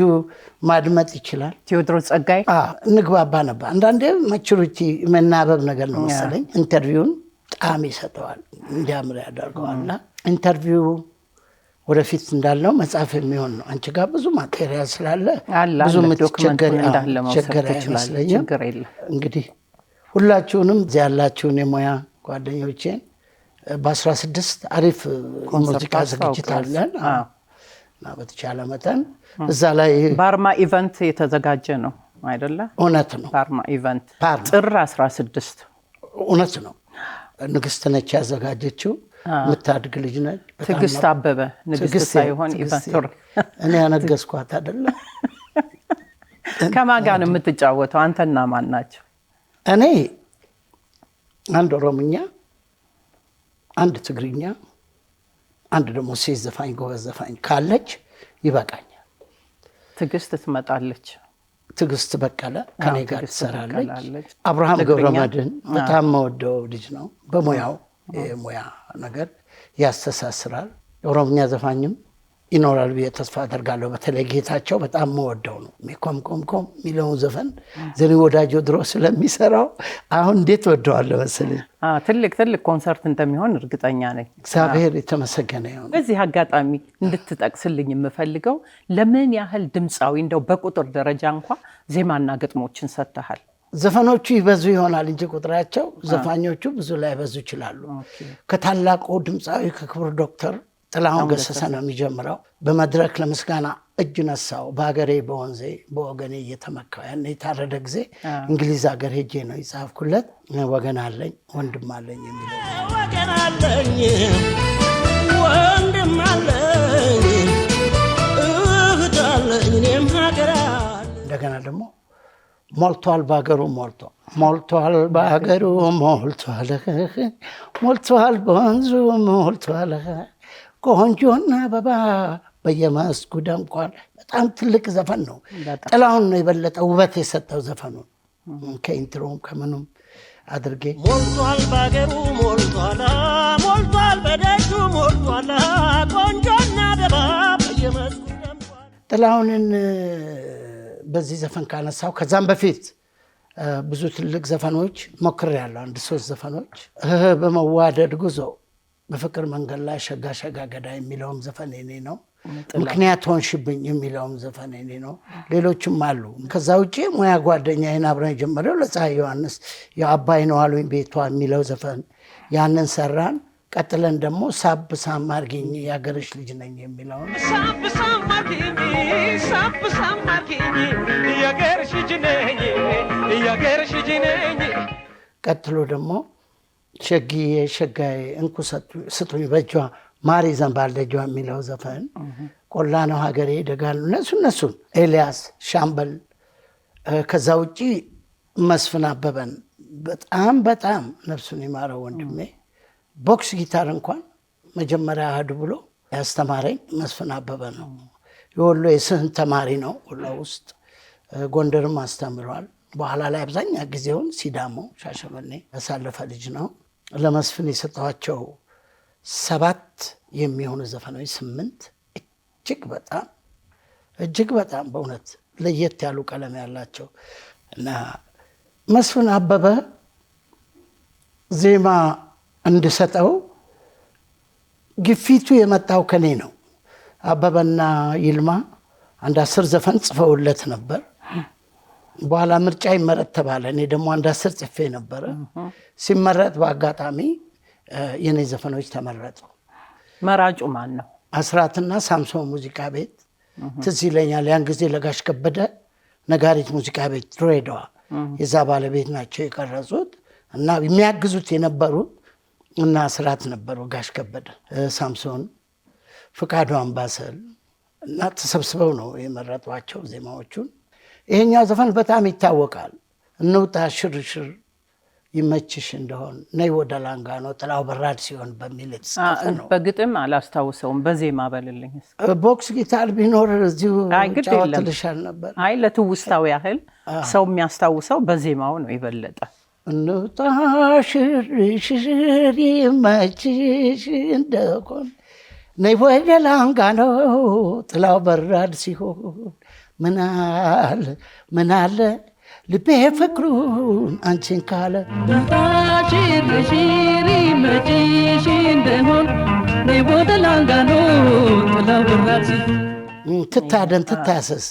ማድመጥ ይችላል። ቴዎድሮስ ጸጋይ እንግባባ ነበር። አንዳንዴ ማቹሪቲ መናበብ ነገር ነው መሰለኝ ኢንተርቪውን ጣም ይሰጠዋል፣ እንዲያምር ያደርገዋልና ኢንተርቪው ወደፊት እንዳለው መጽሐፍ የሚሆን ነው። አንቺ ጋር ብዙ ማቴሪያል ስላለ ብዙ ምትቸገር አይመስለኝም። እንግዲህ ሁላችሁንም እዚህ ያላችሁን የሙያ ጓደኞቼን በ16 አሪፍ ሙዚቃ ዝግጅት አለን እና በተቻለ መጠን እዛ ላይ ባርማ ኢቨንት የተዘጋጀ ነው አይደለ? እውነት ነው። ባርማ ኢቨንት ጥር 16 እውነት ነው። ንግስት ነች ያዘጋጀችው። የምታድግ ልጅ ነች። ትዕግስት አበበ ንግስት ሳይሆን ኢቨንት እኔ ያነገስኳት አይደለ? ከማን ጋር ነው የምትጫወተው? አንተና ማን ናቸው? እኔ አንድ ኦሮምኛ፣ አንድ ትግርኛ፣ አንድ ደግሞ ሴት ዘፋኝ ጎበዝ ዘፋኝ ካለች ይበቃኛል። ትዕግስት ትመጣለች። ትዕግስት በቀለ ከኔ ጋር ትሰራለች። አብርሃም ገብረመድህን በጣም መወደው ልጅ ነው። በሙያው የሙያ ነገር ያስተሳስራል። የኦሮምኛ ዘፋኝም ይኖራል ብዬ ተስፋ አደርጋለሁ። በተለይ ጌታቸው በጣም መወደው ነው። ኮምኮምኮም የሚለውን ዘፈን ዘኔ ወዳጆ ድሮ ስለሚሰራው አሁን እንዴት ወደዋለሁ መሰለኝ። ትልቅ ኮንሰርት እንደሚሆን እርግጠኛ ነኝ። እግዚአብሔር የተመሰገነ ይሁን። በዚህ አጋጣሚ እንድትጠቅስልኝ የምፈልገው ለምን ያህል ድምፃዊ እንደው በቁጥር ደረጃ እንኳ ዜማና ግጥሞችን ሰጥተሃል? ዘፈኖቹ ይበዙ ይሆናል እንጂ ቁጥራቸው ዘፋኞቹ ብዙ ላይ በዙ ይችላሉ። ከታላቁ ድምፃዊ ከክቡር ዶክተር ጥላሁን ገሰሰ ነው የሚጀምረው። በመድረክ ለምስጋና እጅ ነሳው በሀገሬ በወንዜ በወገኔ እየተመካው ያን የታረደ ጊዜ እንግሊዝ ሀገር ሄጄ ነው የጻፍኩለት። ወገን አለኝ ወንድም አለኝ የሚለው ወገን አለኝ ወንድም አለኝ እህት አለኝ እኔም ሀገር አለኝ። እንደገና ደግሞ ሞልቷል በሀገሩ ሞልቷል በሀገሩ ሞልቷል በወንዙ ሞልቷል ቆንጆና አበባ በየመስኩ ደምቋል። በጣም ትልቅ ዘፈን ነው። ጥላሁን ነው የበለጠ ውበት የሰጠው ዘፈኑን ከኢንትሮም ከምኑም አድርጌ ሞልቷል በሀገሩ ሞልቷል በደጁ ሞልቷል ቆንጆና አበባ በየመስኩ ደምቋል። ጥላሁንን በዚህ ዘፈን ካነሳው ከዛም በፊት ብዙ ትልቅ ዘፈኖች ሞክሬያለሁ። 1-3 ዘፈኖች በመዋደድ ጉዞ በፍቅር መንገድ ላይ ሸጋ ሸጋ ገዳይ የሚለውም ዘፈን የኔ ነው። ምክንያት ሆንሽብኝ የሚለውም ዘፈን የኔ ነው። ሌሎችም አሉ። ከዛ ውጪ ሙያ ጓደኛዬን አብረን የጀመረው ለፀሐይ ዮሐንስ የአባይ ነው አሉኝ ቤቷ የሚለው ዘፈን ያንን ሰራን። ቀጥለን ደግሞ ሳብ ሳም አርጊኝ ያገርሽ ልጅ ነኝ የሚለውን ሳብ ሳም አርጊኝ ያገርሽ ልጅ ነኝ ያገርሽ ልጅ ነኝ። ቀጥሎ ደግሞ ሸግዬ ሸጋዬ እንኩ ስጡኝ በእጇ ማር ይዘንባል ደጇ የሚለው ዘፈን ቆላ ነው ሀገሬ ደጋሉ እነሱን ኤልያስ ሻምበል። ከዛ ውጪ መስፍን አበበን በጣም ነፍሱን ይማረው ወንድሜ ቦክስ ጊታር እንኳን መጀመሪያ አህዱ ብሎ ያስተማረኝ መስፍን አበበ ነው። የወሎ የስህን ተማሪ ነው። ወሎ ውስጥ ጎንደርም አስተምሯል። በኋላ ላይ አብዛኛ ጊዜውን ሲዳሞ ሻሸመኔ ያሳለፈ ልጅ ነው። ለመስፍን የሰጠኋቸው 7 የሚሆኑ ዘፈኖች 8 እጅግ በጣም በእውነት ለየት ያሉ ቀለም ያላቸው እና መስፍን አበበ ዜማ እንድሰጠው ግፊቱ የመጣው ከኔ ነው። አበበና ይልማ አንድ 10 ዘፈን ጽፈውለት ነበር። በኋላ ምርጫ ይመረጥ ተባለ። እኔ ደግሞ አንድ 10 ጽፌ ነበረ። ሲመረጥ በአጋጣሚ የኔ ዘፈኖች ተመረጡ። መራጩ ማን ነው? አስራትና ሳምሶን ሙዚቃ ቤት ትዝ ይለኛል። ያን ጊዜ ለጋሽ ከበደ ነጋሪት ሙዚቃ ቤት ድሬዳዋ የዛ ባለቤት ናቸው የቀረጹት እና የሚያግዙት የነበሩት እና አስራት ነበሩ። ጋሽ ከበደ፣ ሳምሶን፣ ፍቃዱ አምባሰል እና ተሰብስበው ነው የመረጧቸው ዜማዎቹን። ይሄኛው ዘፈን በጣም ይታወቃል። እንውጣ ሽርሽር ይመችሽ እንደሆን ነይ ወደ ላንጋኖ ጥላው በራድ ሲሆን በሚል የተጻፈ ነው። በግጥም አላስታውሰውም፣ በዜማ በልልኝ። ቦክስ ጊታር ቢኖር እዚሁ ጫወትልሻል ነበር። አይ ለትውስታው ያህል ሰው የሚያስታውሰው በዜማው ነው የበለጠ። እንውጣ ሽርሽር ይመችሽ እንደሆን ነይ ወደ ላንጋኖ ጥላው በራድ ሲሆን ምን አለ ልቤ ፍቅሩን አንቺን ካለ ሽርሽር ይመችሽ እንደሆን ነይ ወደ ላንጋኖ ጥላው በራድ ሲሆን ትታደን ትታሰስ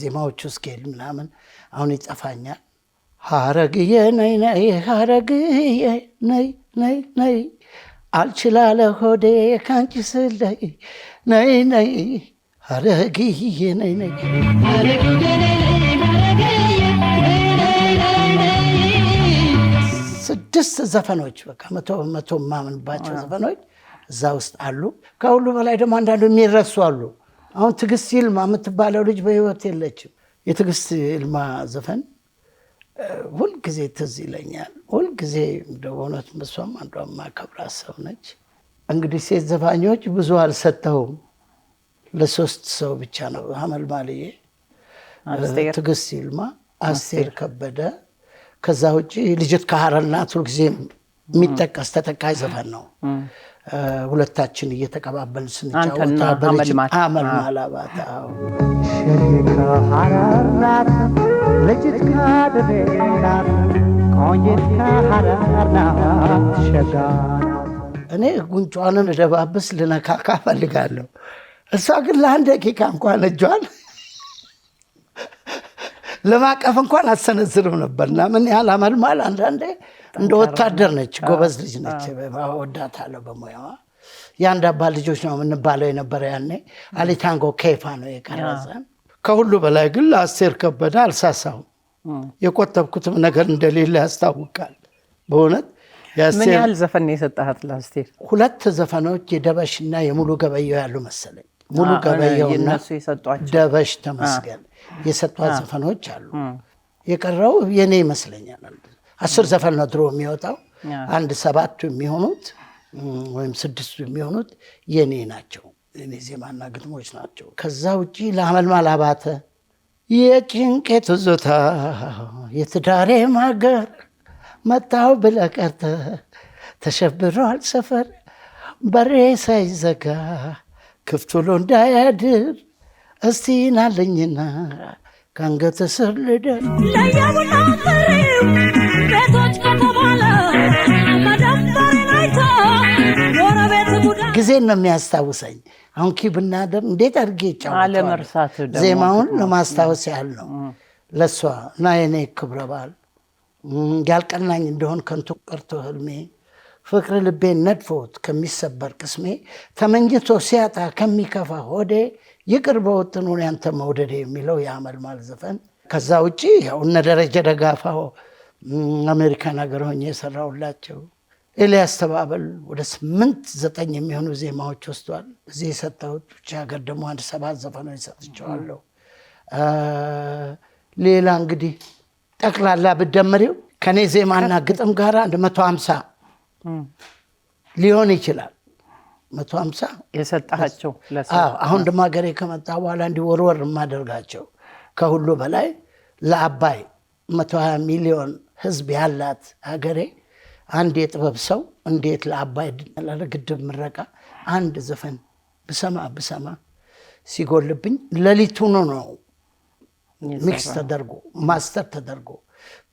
ዜማዎቹ ስኬል ምናምን አሁን ይጠፋኛል። ሀረግዬ ነይ ነይ ሀረግዬ ነይ ነይ ነይ አልችላለ ሆዴ ካንቺ ስለይ ነይ ነይ ሀረግዬ ነይ ነይ 6 ዘፈኖች በቃ መቶ ማምንባቸው ዘፈኖች እዛ ውስጥ አሉ። ከሁሉ በላይ ደግሞ አንዳንዱ የሚረሱ አሉ። አሁን ትዕግስት ይልማ የምትባለው ልጅ በህይወት የለችም። የትዕግስት ይልማ ዘፈን ሁልጊዜ ትዝ ይለኛል። ሁልጊዜ በእውነት እሷም አንዷ የማከብራት ሰው ነች። እንግዲህ ሴት ዘፋኞች ብዙ አልሰጠሁም፣ ለ3 ሰው ብቻ ነው። ሀመልማልዬ፣ ትዕግስት ይልማ፣ አስቴር ከበደ። ከዛ ውጭ ልጅት ከሀረር ናት። ሁልጊዜ የሚጠቀስ ተጠቃሽ ዘፈን ነው። ሁለታችን እየተቀባበልን ስንጫወታ አመልማል አባተ ከሀረር ናት ልጅት ከድሬ ናት ቆንጂት ከሀረር ናት ሸጋ ናት። እኔ ጉንጯንን እደባብስ ልነካካ ፈልጋለሁ። እሷ ግን ለአንድ ደቂቃ እንኳን እጇን ለማቀፍ እንኳን አሰነዝርም ነበርና ምን ያህል አመልማል አንዳንዴ እንደ ወታደር ነች። ጎበዝ ልጅ ነች። ወዳታለሁ በሙያዋ። የአንድ አባት ልጆች ነው የምንባለው የነበረ ያኔ። አሊታንጎ ኬፋ ነው የቀረጸን። ከሁሉ በላይ ግን ለአስቴር ከበደ አልሳሳሁም። የቆጠብኩትም ነገር እንደሌለ ያስታውቃል። በእውነት ምን ያህል ዘፈን የሰጣሃት ለአስቴር? 2 ዘፈኖች የደበሽና የሙሉ ገበየው ያሉ መሰለኝ። ሙሉ ገበየውና ደበሽ ተመስገን የሰጧት ዘፈኖች አሉ። የቀረው የኔ ይመስለኛል። 10 ዘፈን ነው ድሮ የሚወጣው። 7 የሚሆኑት ወይም 6 የሚሆኑት የኔ ናቸው። የኔ ዜማና ግጥሞች ናቸው። ከዛ ውጪ ለአመልማል አባተ የጭንቄ ትዝታ የትዳሬ ማገር መጣው ብለህ ቀርተህ ተሸብሯል ሰፈር በሬ ሳይዘጋ ክፍት ውሎ እንዳያድር እስቲ ናለኝና ከአንገት ስር ልደር ለየቡና ፍሬው ቤቶች ከተባለ መደፈርን አይቶ ጊዜን ነው የሚያስታውሰኝ። አሁን ብናደር እንዴት አድርጌ አለመርሳት ይጫወተዋል። ዜማውን ለማስታወስ ያህል ነው ለእሷ እና የኔ ክብረ በዓል ያልቀናኝ እንደሆን ከንቱ ቀርቶ ህልሜ ፍቅር ልቤን ነድፎት ከሚሰበር ቅስሜ ተመኝቶ ሲያጣ ከሚከፋ ሆዴ ይቅር በወጥኑን ያንተ መውደዴ የሚለው የአመልማል ዘፈን። ከዛ ውጭ ያው እነ ደረጀ ደጋፋው አሜሪካን ሀገር ሆኜ የሰራሁላቸው ኤልያስ ተባበል ወደ 8-9 የሚሆኑ ዜማዎች ወስዷል። እዚህ የሰጠሁት ብቻ ሀገር ደግሞ 7 ዘፈኖች ሰጥቼዋለሁ። ሌላ እንግዲህ ጠቅላላ ብደምሪው ከኔ ዜማና ግጥም ጋር 150 ሊሆን ይችላል። 150 የሰጣቸው አሁን ደግሞ ሀገሬ ከመጣ በኋላ እንዲወርወር የማደርጋቸው ከሁሉ በላይ ለአባይ 120 ሚሊዮን ህዝብ ያላት ሀገሬ አንድ የጥበብ ሰው እንዴት ለአባይ ለግድብ ምረቃ አንድ ዘፈን ብሰማ ሲጎልብኝ ሌሊቱን ነው ሚክስ ተደርጎ ማስተር ተደርጎ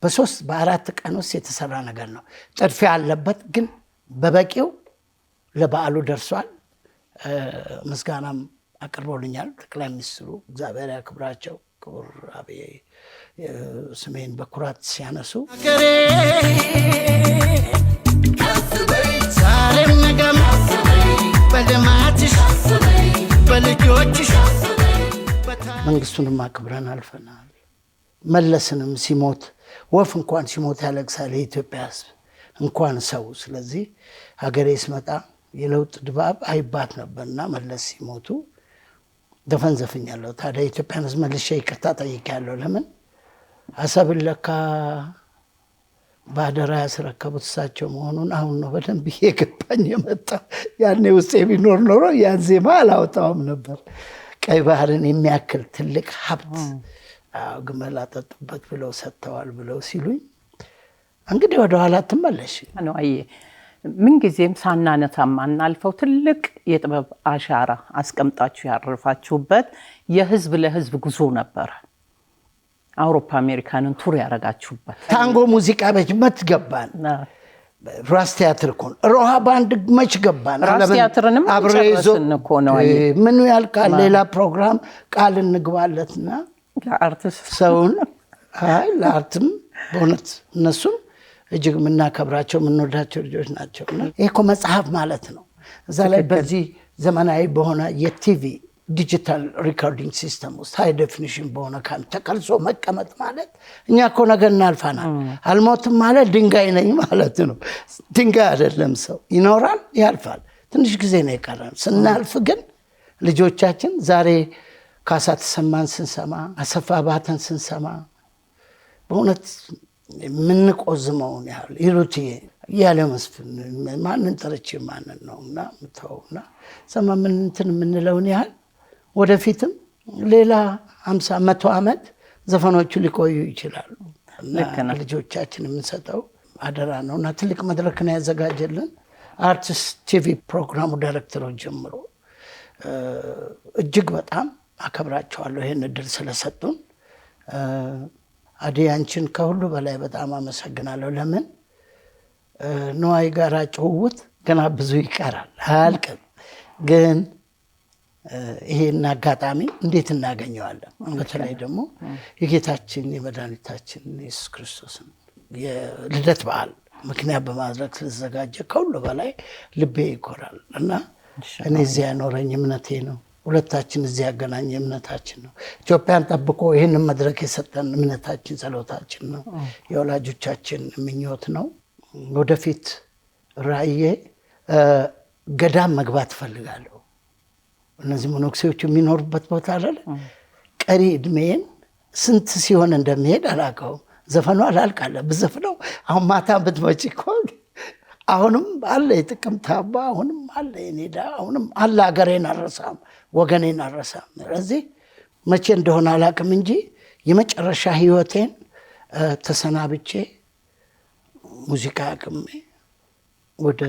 በ3-4 ቀን ውስጥ የተሰራ ነገር ነው። ጥድፊያ አለበት ግን በበቂው ለበዓሉ ደርሷል። ምስጋናም አቅርቦልኛል ጠቅላይ ሚኒስትሩ እግዚአብሔር ያክብራቸው። ክቡር አብይ ስሜን በኩራት ሲያነሱ ዛሬም ነገም በልማትሽ በልጆችሽ መንግስቱንም አክብረን አልፈናል። መለስንም ሲሞት ወፍ እንኳን ሲሞት ያለቅሳል የኢትዮጵያ ህዝብ እንኳን ሰው። ስለዚህ ሀገሬ ስመጣ የለውጥ ድባብ አይባት ነበርና መለስ ሲሞቱ ዘፈን ዘፍኛለሁ። ታዲያ የኢትዮጵያን ህዝብ መልሼ ይቅርታ ጠይቄያለሁ። ለምን አሰብን ለካ ባደራ ያስረከቡት እሳቸው መሆኑን አሁን ነው በደንብ የገባኝ የመጣው። ያኔ ውስጤ ቢኖር ኖሮ ያን ዜማ አላወጣውም ነበር። ቀይ ባህርን የሚያክል ትልቅ ሀብት ግመል አጠጡበት ብለው ሰጥተዋል ብለው ሲሉኝ እንግዲህ ወደኋላ ትመለሽ ነው። ምንጊዜም ሳናነሳ ማናልፈው ትልቅ የጥበብ አሻራ አስቀምጣችሁ ያረፋችሁበት የህዝብ ለህዝብ ጉዞ ነበር። አውሮፓ አሜሪካንን ቱር ያረጋችሁበት ታንጎ ሙዚቃ ቤት መት ገባን። ራስ ቲያትር እኮ ሮሃ ባንድ መች ገባን። ራስ ቲያትርንም ጨረስን እኮ ነው። ምኑ ያልቃል ሌላ ፕሮግራም ቃል እንግባለትና ለአርቲስት ሰውን ለአርትም በእውነት እነሱም እጅግ የምናከብራቸው የምንወዳቸው ልጆች ናቸው። ይሄ እኮ መጽሐፍ ማለት ነው። እዛ ላይ በዚህ ዘመናዊ በሆነ የቲቪ ዲጂታል ሪኮርዲንግ ሲስተም ውስጥ ሃይ ዴፊኒሽን በሆነ ካም ተቀርጾ መቀመጥ ማለት እኛ እኮ ነገር እናልፋናል። አልሞትም ማለት ድንጋይ ነኝ ማለት ነው። ድንጋይ አይደለም፣ ሰው ይኖራል ያልፋል። ትንሽ ጊዜ ነው የቀረን። ስናልፍ ግን ልጆቻችን ዛሬ ካሳ ተሰማን ስንሰማ፣ አሰፋ ባተን ስንሰማ በእውነት የምንቆዝመውን ያህል ይሩትዬ ያለ መስፍን ማንን ጠርቼ ማንን ነውና ምተውና ሰማ ምን እንትን የምንለውን ያህል ወደፊትም ሌላ 50-100 ዓመት ዘፈኖቹ ሊቆዩ ይችላሉ። ልጆቻችን የምንሰጠው አደራ ነውና ትልቅ መድረክ ነው ያዘጋጀልን። አርቲስት ቲቪ ፕሮግራሙ ዳይሬክተሮች ጀምሮ እጅግ በጣም አከብራቸዋለሁ ይሄን እድል ስለሰጡን። አዲ አንቺን ከሁሉ በላይ በጣም አመሰግናለሁ። ለምን ነዋይ ጋራ ጭውውት ገና ብዙ ይቀራል አያልቅም። ግን ይሄን አጋጣሚ እንዴት እናገኘዋለን? በተለይ ደግሞ የጌታችን የመድኃኒታችን ኢየሱስ ክርስቶስን የልደት በዓል ምክንያት በማድረግ ስለተዘጋጀ ከሁሉ በላይ ልቤ ይኮራል እና እኔ እዚያ ያኖረኝ እምነቴ ነው። ሁለታችን እዚህ ያገናኘ እምነታችን ነው። ኢትዮጵያን ጠብቆ ይህንን መድረክ የሰጠን እምነታችን፣ ጸሎታችን ነው። የወላጆቻችን ምኞት ነው። ወደፊት ራእዬ ገዳም መግባት እፈልጋለሁ። እነዚህ መነኩሴዎች የሚኖሩበት ቦታ አይደል? ቀሪ እድሜን ስንት ሲሆን እንደሚሄድ አላውቀውም። ዘፈኑ አላልቃለ ብዘፍነው አሁን ማታ ብትመጪ እኮ አሁንም አለ የጥቅምት አባ አሁንም አለ የኔዳ አሁንም አለ። ሀገሬን አልረሳም፣ ወገኔን አልረሳም። ስለዚህ መቼ እንደሆነ አላውቅም እንጂ የመጨረሻ ህይወቴን ተሰናብቼ ሙዚቃ አቅሜ ወደ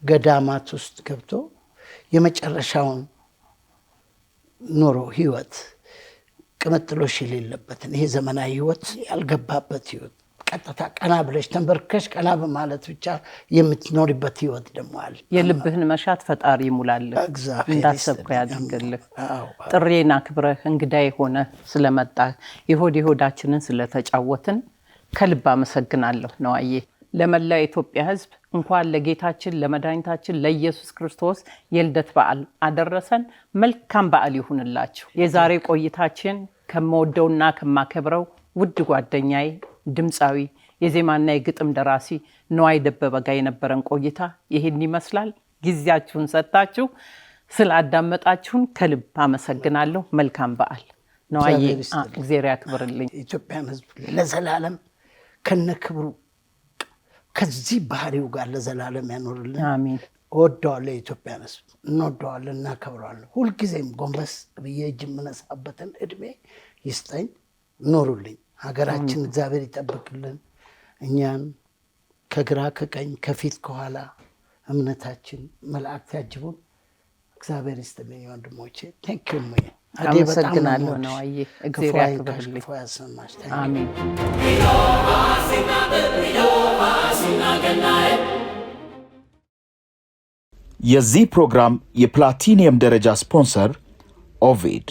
ገዳማት ውስጥ ገብቶ የመጨረሻውን ኑሮ ህይወት ቅምጥሎሽ የሌለበትን ይሄ ዘመናዊ ህይወት ያልገባበት ህይወት ቀጥታ ቀና ብለሽ ተንበርከሽ ቀና በማለት ብቻ የምትኖሪበት ህይወት ደግሞ አለ። የልብህን መሻት ፈጣሪ ይሙላልህ፣ እንዳሰብኩ ያድርግልህ። ጥሬን አክብረህ እንግዳዬ ሆነ ስለመጣ የሆዳችንን ስለተጫወትን ከልብ አመሰግናለሁ ነዋዬ። ለመላው የኢትዮጵያ ህዝብ እንኳን ለጌታችን ለመድኃኒታችን ለኢየሱስ ክርስቶስ የልደት በዓል አደረሰን። መልካም በዓል ይሁንላችሁ። የዛሬ ቆይታችን ከመወደውና ከማከብረው ውድ ጓደኛዬ ድምፃዊ የዜማና የግጥም ደራሲ ነዋይ ደበበ ጋር የነበረን ቆይታ ይሄን ይመስላል። ጊዜያችሁን ሰጣችሁ ስላዳመጣችሁን ከልብ አመሰግናለሁ። መልካም በዓል ነዋዬ። እግዚአብሔር ያክብርልኝ። ኢትዮጵያን ህዝብ ለዘላለም ከነክብሩ ከዚህ ባህሪው ጋር ለዘላለም ያኖርልን። አሜን። እወደዋለሁ። የኢትዮጵያን ህዝብ እንወደዋለን፣ እናከብረዋለን። ሁልጊዜም ጎንበስ ብዬ እጅ የምነሳበትን እድሜ ይስጠኝ። ኖሩልኝ። ሀገራችን እግዚአብሔር ይጠብቅልን። እኛን ከግራ ከቀኝ ከፊት ከኋላ እምነታችን መላእክት ያጅቡን። እግዚአብሔር ይስጥልኝ ወንድሞቼ። ቴንኪዩ ሙዬ። አመሰግናለሁ ነዋዬ። እግዚአብሔር ያክብርልኝ። አሜን። የዚህ ፕሮግራም የፕላቲኒየም ደረጃ ስፖንሰር ኦቪድ